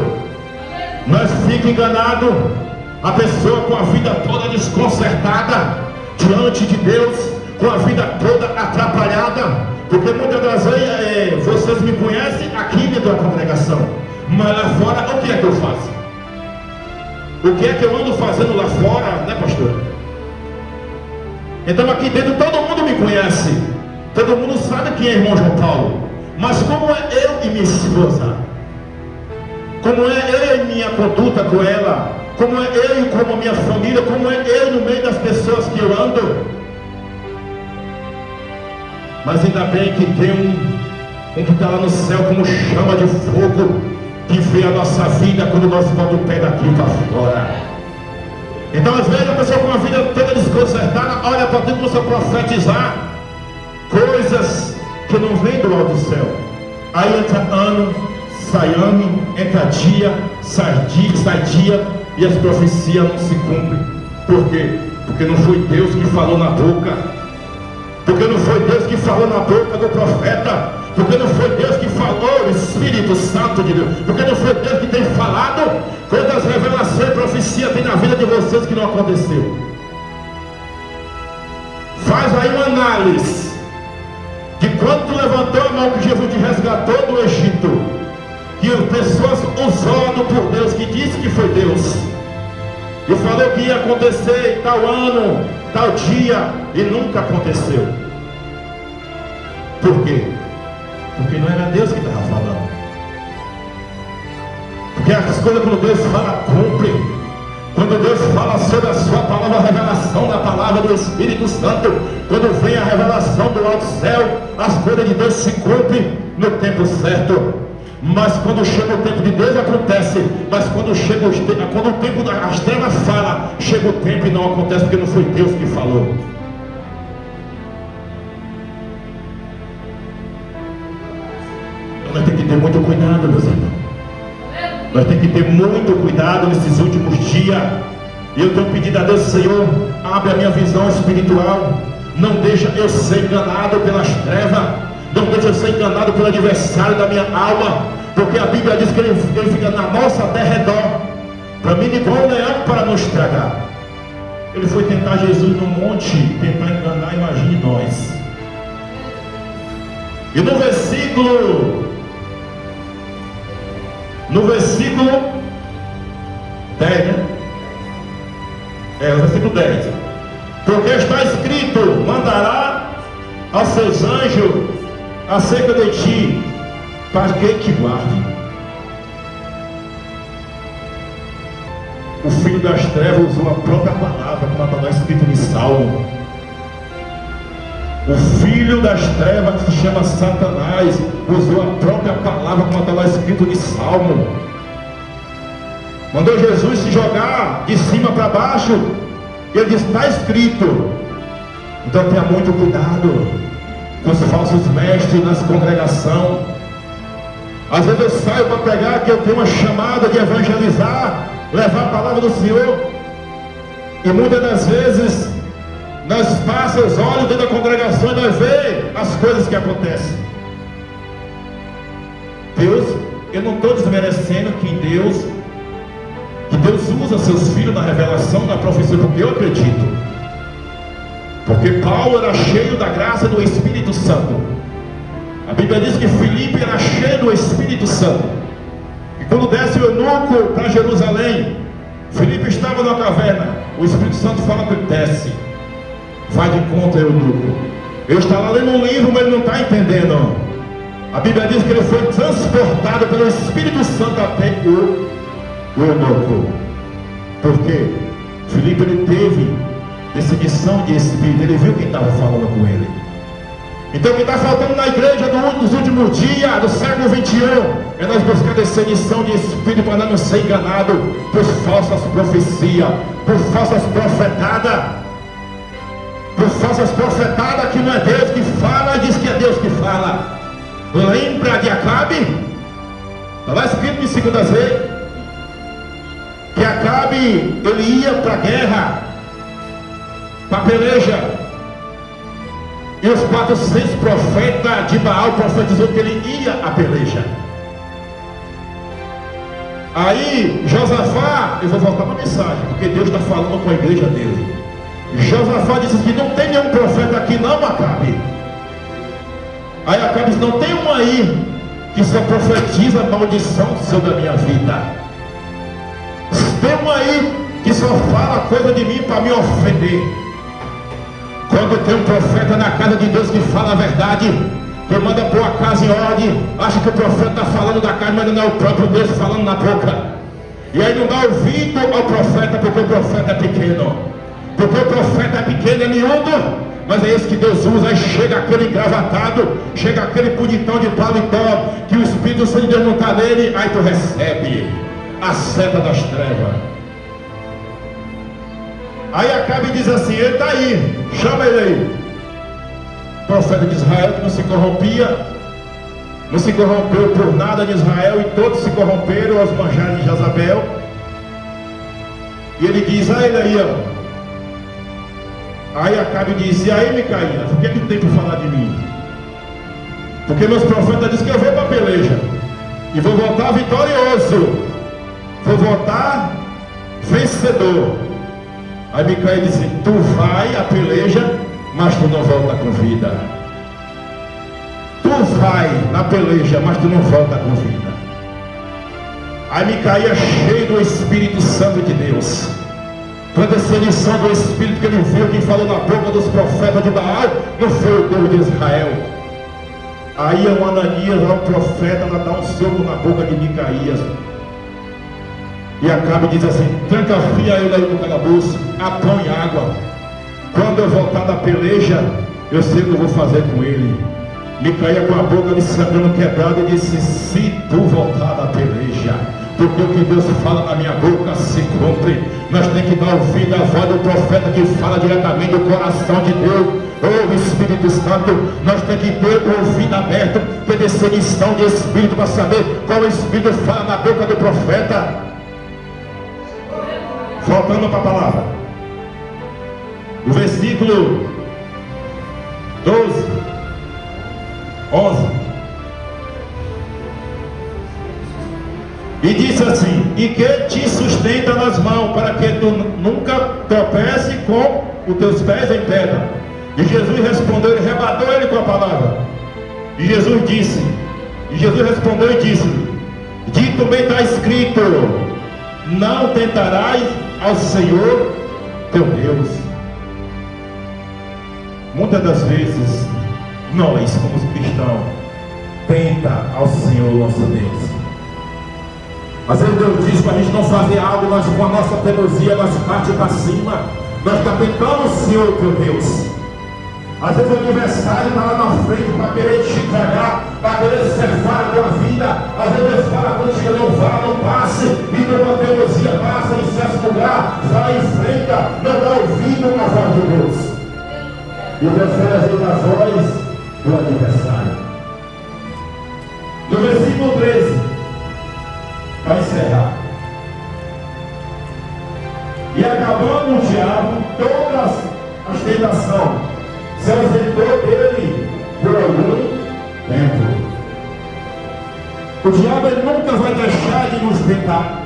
Nós ficamos enganados. A pessoa com a vida toda desconcertada diante de Deus, com a vida toda atrapalhada. Porque muitas das vezes vocês me conhecem aqui dentro da congregação, mas lá fora o que é que eu faço? O que é que eu ando fazendo lá fora, né, pastor? Então aqui dentro todo mundo me conhece, todo mundo sabe quem é irmão João Paulo. Mas como é eu e minha esposa? Como é eu e minha conduta com ela? Como é eu e como a minha família? Como é eu no meio das pessoas que eu ando? Mas ainda bem que tem um que está lá no céu como chama de fogo, que vê a nossa vida quando nós botamos o pé daqui para fora. Então às vezes a pessoa com a vida toda desconcertada olha para dentro e começa a profetizar coisas que não vêm do alto do céu. Aí entra ano, sai ano, entra dia, sai dia, e as profecias não se cumprem. Por quê? Porque não foi Deus que falou na boca. Porque não foi Deus que falou na boca do profeta. Porque não foi Deus que falou, o Espírito Santo de Deus. Porque não foi Deus que tem falado. Quantas revelações e profecias tem na vida de vocês que não aconteceu? Faz aí uma análise de quando tu levantou a mão que Jesus te resgatou do Egito, que as pessoas usando por Deus, que disse que foi Deus, e falou que ia acontecer em tal ano, tal dia, e nunca aconteceu. Por quê? Porque não era Deus que estava falando. Porque as coisas quando Deus fala, cumpre. Quando Deus fala sobre a sua palavra, a revelação da palavra do Espírito Santo, quando vem a revelação do alto céu, as coisas de Deus se cumprem no tempo certo. Mas quando chega o tempo de Deus acontece. Mas quando o tempo das trevas fala, chega o tempo e não acontece, porque não foi Deus que falou. Então nós temos que ter muito cuidado, meus irmãos. Nós temos que ter muito cuidado nesses últimos dias. E eu tenho pedido a Deus, Senhor, abre a minha visão espiritual. Não deixa eu ser enganado pelas trevas. Não deixa eu ser enganado pelo adversário da minha alma. Porque a Bíblia diz que ele fica na nossa derredor, para mim igual um leão para não estragar. Ele foi tentar Jesus no monte, tentar enganar, imagine nós. E no versículo 10, né? O versículo 10. Porque está escrito: mandará aos seus anjos acerca de ti, para que te guarde. O filho das trevas usou a própria palavra, como está escrito em Salmo. O filho das trevas, que se chama Satanás, usou a própria palavra, como está escrito em Salmo. Mandou Jesus se jogar de cima para baixo. Ele disse: está escrito. Então tenha muito cuidado com os falsos mestres nas congregações. Às vezes eu saio para pregar, que eu tenho uma chamada de evangelizar, levar a palavra do Senhor, e muitas das vezes nós passamos os olhos dentro da congregação e nós vemos as coisas que acontecem. Deus, eu não estou desmerecendo que Deus usa seus filhos na revelação, na profecia, porque eu acredito. Porque Paulo era cheio da graça do Espírito Santo. A Bíblia diz que Filipe era cheio do Espírito Santo. E quando desce o eunuco para Jerusalém, Filipe estava na caverna. O Espírito Santo fala para ele: desce, vai de encontro ao eunuco. Ele está lá lendo um livro, mas ele não está entendendo. A Bíblia diz que ele foi transportado pelo Espírito Santo até o eunuco. Por quê? Filipe, ele teve definição de espírito, ele viu quem estava falando com ele. Então o que está faltando na igreja dos últimos dias, do século 21, é nós buscar definição de espírito, para não ser enganado por falsas profecias, por falsas profetadas, que não é Deus que fala, diz que é Deus que fala. Lembra de Acabe? Está lá escrito em 2 Reis que Acabe, ele ia para a guerra, para a peleja, e os 400 profetas de Baal profetizou que ele ia à peleja. Aí Josafá, eu vou voltar para a mensagem, porque Deus está falando com a igreja dele. Josafá disse que não tem nenhum profeta aqui não, Acabe. Aí Acabe disse: não tem um aí que só profetiza maldição sobre a minha vida. Tem um aí que só fala coisa de mim para me ofender. Quando tem um profeta na casa de Deus que fala a verdade, que manda pôr a casa em ordem, acha que o profeta está falando da casa, mas não é o próprio Deus falando na boca. E aí não dá ouvido ao profeta, porque o profeta é pequeno. Porque o profeta é pequeno, é miúdo, mas é esse que Deus usa. Aí chega aquele engravatado, chega aquele punitão de paletó, que o Espírito Santo de Deus não está nele, aí tu recebe a seta das trevas. Aí Acabe diz assim: ele está aí, chama ele aí. O profeta de Israel, que não se corrompia, não se corrompeu por nada de Israel, e todos se corromperam aos manjares de Jezabel. E ele diz a ele aí, ó. Aí Acabe diz: e aí, Micaías, o que é que tem para falar de mim? Porque meus profetas dizem que eu vou para a peleja e vou voltar vitorioso, vou voltar vencedor. Aí Micaías disse: tu vai à peleja, mas tu não volta com vida. Tu vai na peleja, mas tu não volta com vida. Aí Micaías, cheio do Espírito Santo de Deus, quando essa lição do Espírito que ele viu, quem falou na boca dos profetas de Baal, não foi o Deus de Israel. Aí o Ananias, lá o profeta, lá dá um soco na boca de Micaías. E Acabe diz assim: tranca-fia ele aí no calabouço, a pão e água. Quando eu voltar da peleja, eu sei o que eu vou fazer com ele. Micaia com a boca de sangrando quebrada e disse: se tu voltar da peleja, porque o que Deus fala na minha boca se cumpre. Nós temos que dar ouvido à voz do profeta que fala diretamente do coração de Deus. Oh Espírito Santo, nós temos que ter o ouvido aberto, ter discernição de Espírito para saber qual o Espírito fala na boca do profeta. Voltando para a palavra, o versículo 12, 11, e disse assim: e que te sustenta nas mãos, para que tu nunca tropece com os teus pés em pedra. E Jesus respondeu, ele rebatou ele com a palavra. E Jesus respondeu e disse: de também está escrito: não tentarás ao Senhor teu Deus. Muitas das vezes nós, como cristãos, tenta ao Senhor nosso Deus. Às vezes Deus diz para a gente não fazer algo, nós com a nossa teimosia nós parte para cima, nós está tentando o Senhor teu Deus. Às vezes o adversário está lá na frente para querer te entregar, para querer ceifar a tua vida. Às vezes Deus fala contigo: não vá, não passe, e tua teimosia passa em certo lugar, vai, enfrenta, não dá ouvido à voz de Deus. E Deus faz a voz do adversário. No versículo 13, para encerrar: e acabando o diabo todas as tentações, se ausentou dele por algum tempo. O diabo ele nunca vai deixar de nos tentar.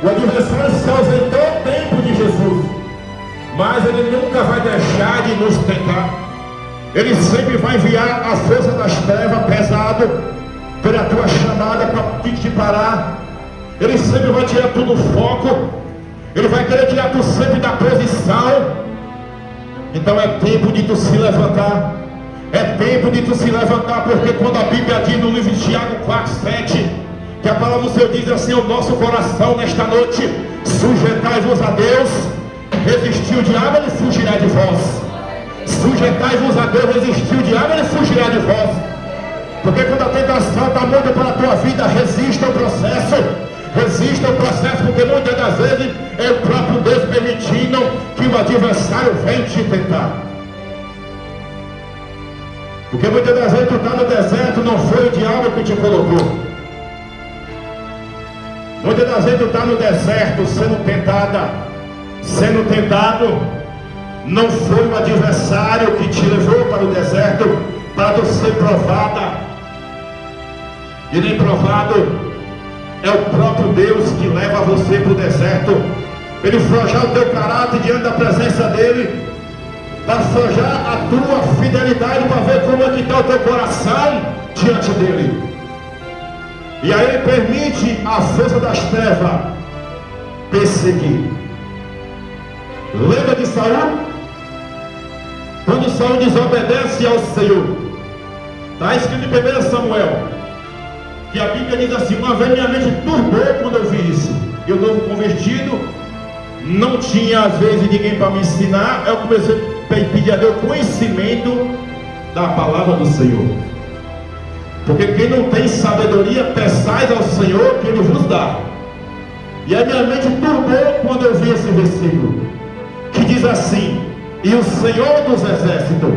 O adversário se ausentou o tempo de Jesus, mas ele nunca vai deixar de nos tentar. Ele sempre vai enviar a força das trevas pesado pela tua chamada para te parar. Ele sempre vai tirar tu do foco. Ele vai querer tirar tu sempre da posição. Então é tempo de tu se levantar. É tempo de tu se levantar, porque quando a Bíblia diz no livro de Tiago 4:7, que a palavra do Senhor diz assim: o nosso coração nesta noite, sujeitai-vos a Deus, resistir o diabo, ele fugirá de vós. Sujeitai-vos a Deus, resistir o diabo, ele fugirá de vós. Porque quando a tentação está muito para a tua vida, resista ao processo. Resista ao processo, porque muitas das vezes é o próprio Deus permitindo que o adversário venha te tentar. Porque muitas das vezes tu está no deserto, não foi o diabo que te colocou. Muitas das vezes tu está no deserto sendo tentado, não foi o adversário que te levou para o deserto para tu ser provada e nem provado. É o próprio Deus que leva você para o deserto. Ele forjar o teu caráter diante da presença dele, para forjar a tua fidelidade, para ver como é que está o teu coração diante dele. E aí ele permite a força das trevas perseguir. Lembra de Saul? Quando Saul desobedece ao Senhor, está escrito em 1 Samuel, que a Bíblia diz assim: uma vez minha mente turbou quando eu vi isso. Eu novo convertido, não tinha às vezes ninguém para me ensinar. Eu comecei a pedir a Deus conhecimento da palavra do Senhor. Porque quem não tem sabedoria, peçais ao Senhor que Ele vos dá. E a minha mente turbou quando eu vi esse versículo, que diz assim: e o Senhor dos exércitos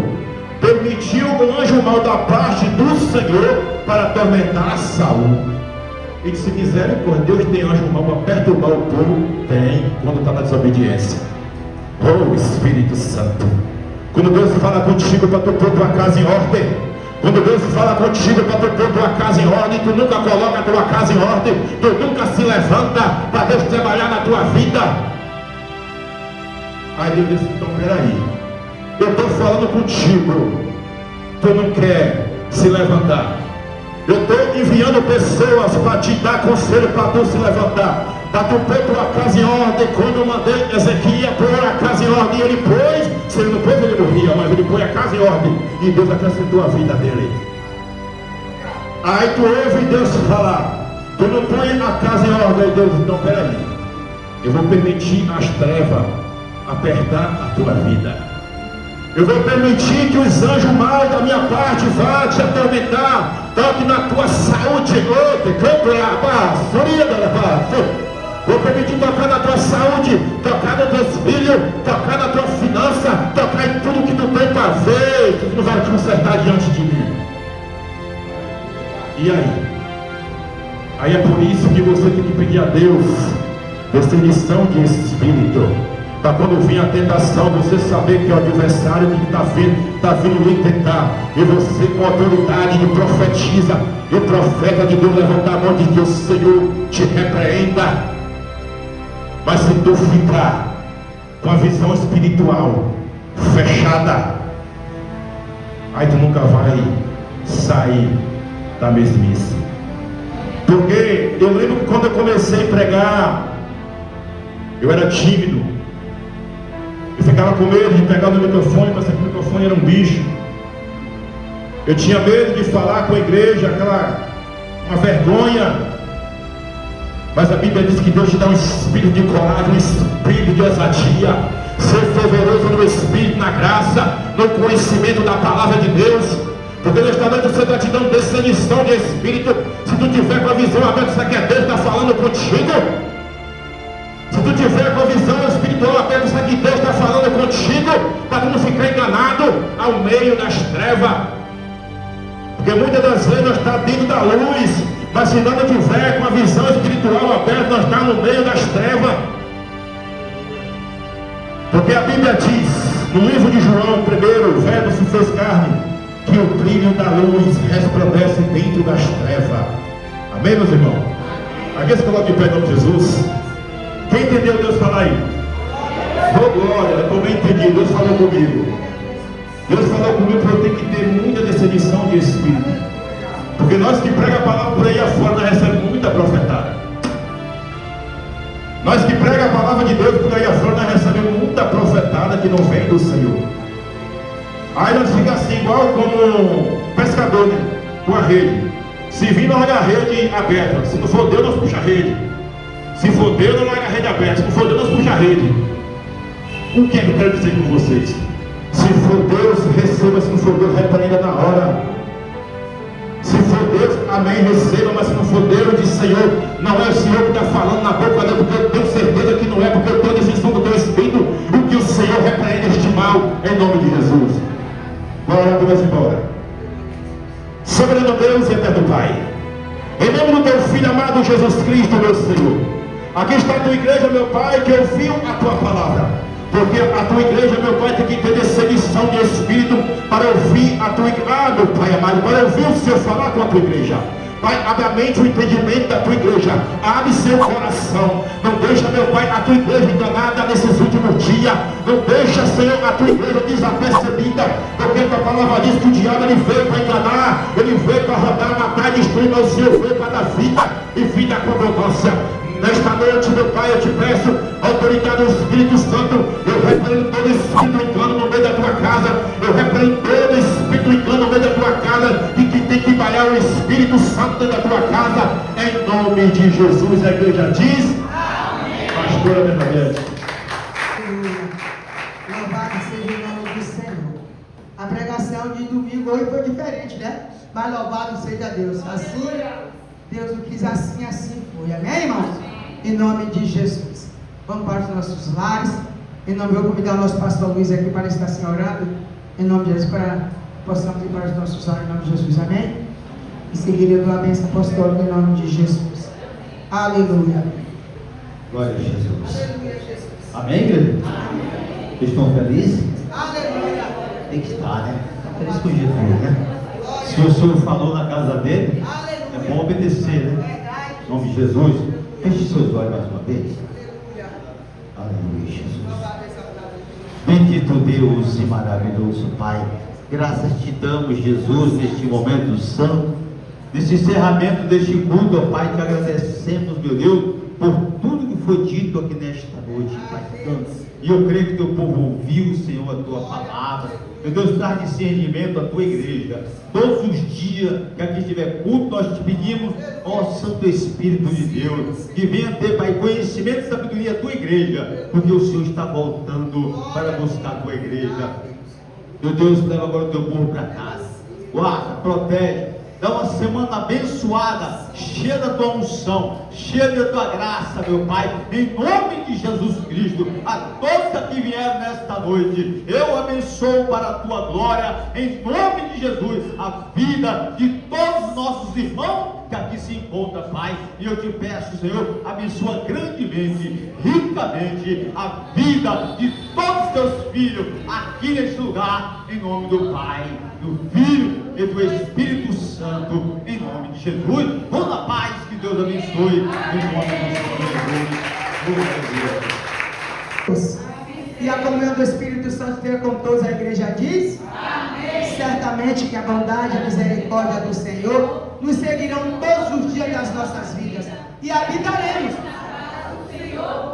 permitiu um anjo mau da parte do Senhor para atormentar Saul. E disse: misericórdia, Deus tem anjo mau para perturbar o povo? Tem, quando está na desobediência. Oh Espírito Santo, quando Deus fala contigo para tu pôr tua casa em ordem, quando Deus fala contigo para tu pôr tua casa em ordem, tu nunca coloca a tua casa em ordem, tu nunca se levanta para Deus trabalhar na tua vida. Aí Deus disse: então peraí, eu estou falando contigo, tu não quer se levantar. Eu estou enviando pessoas para te dar conselho, para tu se levantar, para tu pôr tua casa em ordem. Quando eu mandei Ezequiel pôr a casa em ordem, ele pôs. Se ele não pôs, ele morria, mas ele põe a casa em ordem, e Deus acrescentou a vida dele. Aí tu ouve Deus falar, tu não põe a casa em ordem. Aí Deus: então peraí, eu vou permitir as trevas apertar a tua vida. Eu vou permitir que os anjos maus da minha parte vá te atormentar. Toque na tua saúde. Vou permitir tocar na tua saúde, tocar nos teus filhos, tocar na tua finança, tocar em tudo que tu tem para ver. Tu não vai te consertar diante de mim. E aí? Aí é por isso que você tem que pedir a Deus discernição de espírito, para quando vir a tentação, você saber que o adversário que está vindo lhe tentar, e você com autoridade de profetiza, e o profeta de Deus levantar a mão de Deus, Senhor, te repreenda. Mas se tu ficar com a visão espiritual fechada, aí tu nunca vai sair da mesmice. Porque eu lembro que quando eu comecei a pregar, eu era tímido. Eu ficava com medo de pegar no microfone, mas o microfone era um bicho. Eu tinha medo de falar com a igreja, uma vergonha. Mas a Bíblia diz que Deus te dá um espírito de coragem, um espírito de ousadia. Ser fervoroso no espírito, na graça, no conhecimento da palavra de Deus. Porque nesta noite você está te dando discernição de espírito. Se tu tiver com a visão aberta, isso aqui é Deus está falando contigo. Se tu tiver com a visão espiritual aberta, isso aqui Deus está falando contigo, para tu não ficar enganado ao meio das trevas. Porque muitas das vezes nós estamos dentro da luz, mas se nós não tiver com a visão espiritual aberta, nós estamos no meio das trevas. Porque a Bíblia diz, no livro de João, primeiro, o verbo se fez carne, que o brilho da luz resplandece dentro das trevas. Amém, meus irmãos? Aqui se coloca de pé em nome de Jesus. Quem entendeu Deus falar aí? Oh glória, eu também entendi, Deus falou comigo. Deus falou comigo que eu tenho que ter muita discernição de espírito. Porque nós que pregamos a palavra por aí afora, nós recebemos muita profetada. Nós que pregamos a palavra de Deus por aí afora, nós recebemos muita profetada que não vem do Senhor. Aí nós ficamos assim, igual como pescador, né? Com a rede. Se vir, nós larga a rede aberta. Se não for Deus, nós puxa a rede. Se for Deus, nós larga a rede aberta. Se não for Deus, nós puxa a rede. O que é que eu quero dizer com vocês? Se for Deus, receba. Se não for Deus, repreenda na hora. Se for Deus, amém, receba. Mas se não for Deus, diz Senhor, não é o Senhor que está falando na boca dele, porque eu tenho certeza que não é, porque eu tenho a decisão do teu Espírito. O que o Senhor repreende este mal, em nome de Jesus. Glória a Deus, embora. Soberano Deus e eterno Pai, em nome do teu Filho amado Jesus Cristo, meu Senhor, aqui está a tua igreja, meu Pai, que ouviu a tua palavra. Porque a tua igreja, meu Pai, tem que ter essa lição de espírito para ouvir a tua igreja, meu Pai amado, para ouvir o Senhor falar com a tua igreja. Pai, abre a mente, o entendimento da tua igreja, abre seu coração, não deixa, meu Pai, a tua igreja enganada nesses últimos dias, não deixa, Senhor, a tua igreja desapercebida, porque a tua palavra diz que o diabo ele veio para enganar, ele veio para roubar, matar e destruir, mas o Senhor veio para dar vida e vida com abundância. Nesta noite, meu Pai, eu te peço, autoridade do Espírito Santo, eu repreendo todo espírito engano no meio da tua casa, eu repreendo todo espírito engano no meio da tua casa, e que tem que trabalhar o Espírito Santo dentro da tua casa, em nome de Jesus. A igreja diz, amém. Pastora Bernadette. Louvado seja o nome do Senhor. A pregação de domingo hoje foi diferente, né? Mas louvado seja Deus. Assim, Deus o quis assim, assim foi. Amém, irmãos? Em nome de Jesus. Vamos para os nossos lares. Em nome, eu vou convidar o nosso pastor Luiz aqui para estar se orando. Em nome de Jesus, para possamos ir para os nossos lares. Em nome de Jesus. Amém? Em seguida, eu dou a bênção apostólica em nome de Jesus. Aleluia. Glória a Jesus. Aleluia, Jesus. Amém, igreja? Amém. Estão felizes? Aleluia. Tem que estar, né? Está feliz com Jesus, né? Se o Senhor falou na casa dele, é bom obedecer, né? Em nome de Jesus. Feche seus olhos mais uma vez. Aleluia, Jesus. Bendito Deus e maravilhoso Pai, graças te damos, Jesus, neste momento santo, nesse encerramento deste culto, ó Pai, te agradecemos, meu Deus, por tudo que foi dito aqui nesta noite, Pai Santo. E eu creio que teu povo ouviu, Senhor, a tua palavra. Meu Deus, traz discernimento à tua igreja. Todos os dias que aqui estiver culto, nós te pedimos, ó Santo Espírito de Deus, que venha ter, Pai, conhecimento e sabedoria à tua igreja, porque o Senhor está voltando para buscar a tua igreja. Meu Deus, leva agora o teu povo para casa. Guarda, protege. Dá uma semana abençoada, cheia da tua unção, cheia da tua graça, meu Pai, em nome de Jesus Cristo. A todos que vieram nesta noite, eu abençoo para a tua glória, em nome de Jesus, a vida de todos os nossos irmãos que aqui se encontram, Pai. E eu te peço, Senhor, abençoa grandemente, ricamente a vida de todos os teus filhos aqui neste lugar, em nome do Pai, do Filho e do Espírito Santo, em nome de Jesus. Vão na paz, que Deus abençoe, em nome de Jesus. Glória a Deus. E a comunhão do Espírito Santo esteja com todos, a igreja diz? Amém. Certamente que a bondade e a misericórdia do Senhor nos seguirão todos os dias das nossas vidas e habitaremos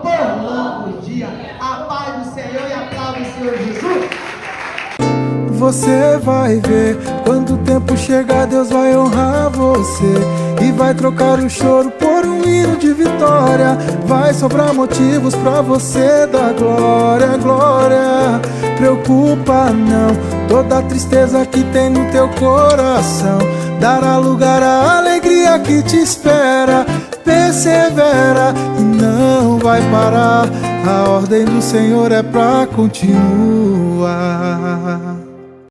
por longos dias. A paz do Senhor e a paz do Senhor Jesus. Você vai ver, quando o tempo chegar, Deus vai honrar você e vai trocar o choro por um hino de vitória. Vai sobrar motivos pra você dar glória, glória. Preocupa não, toda a tristeza que tem no teu coração dará lugar à alegria que te espera. Persevera e não vai parar, a ordem do Senhor é pra continuar.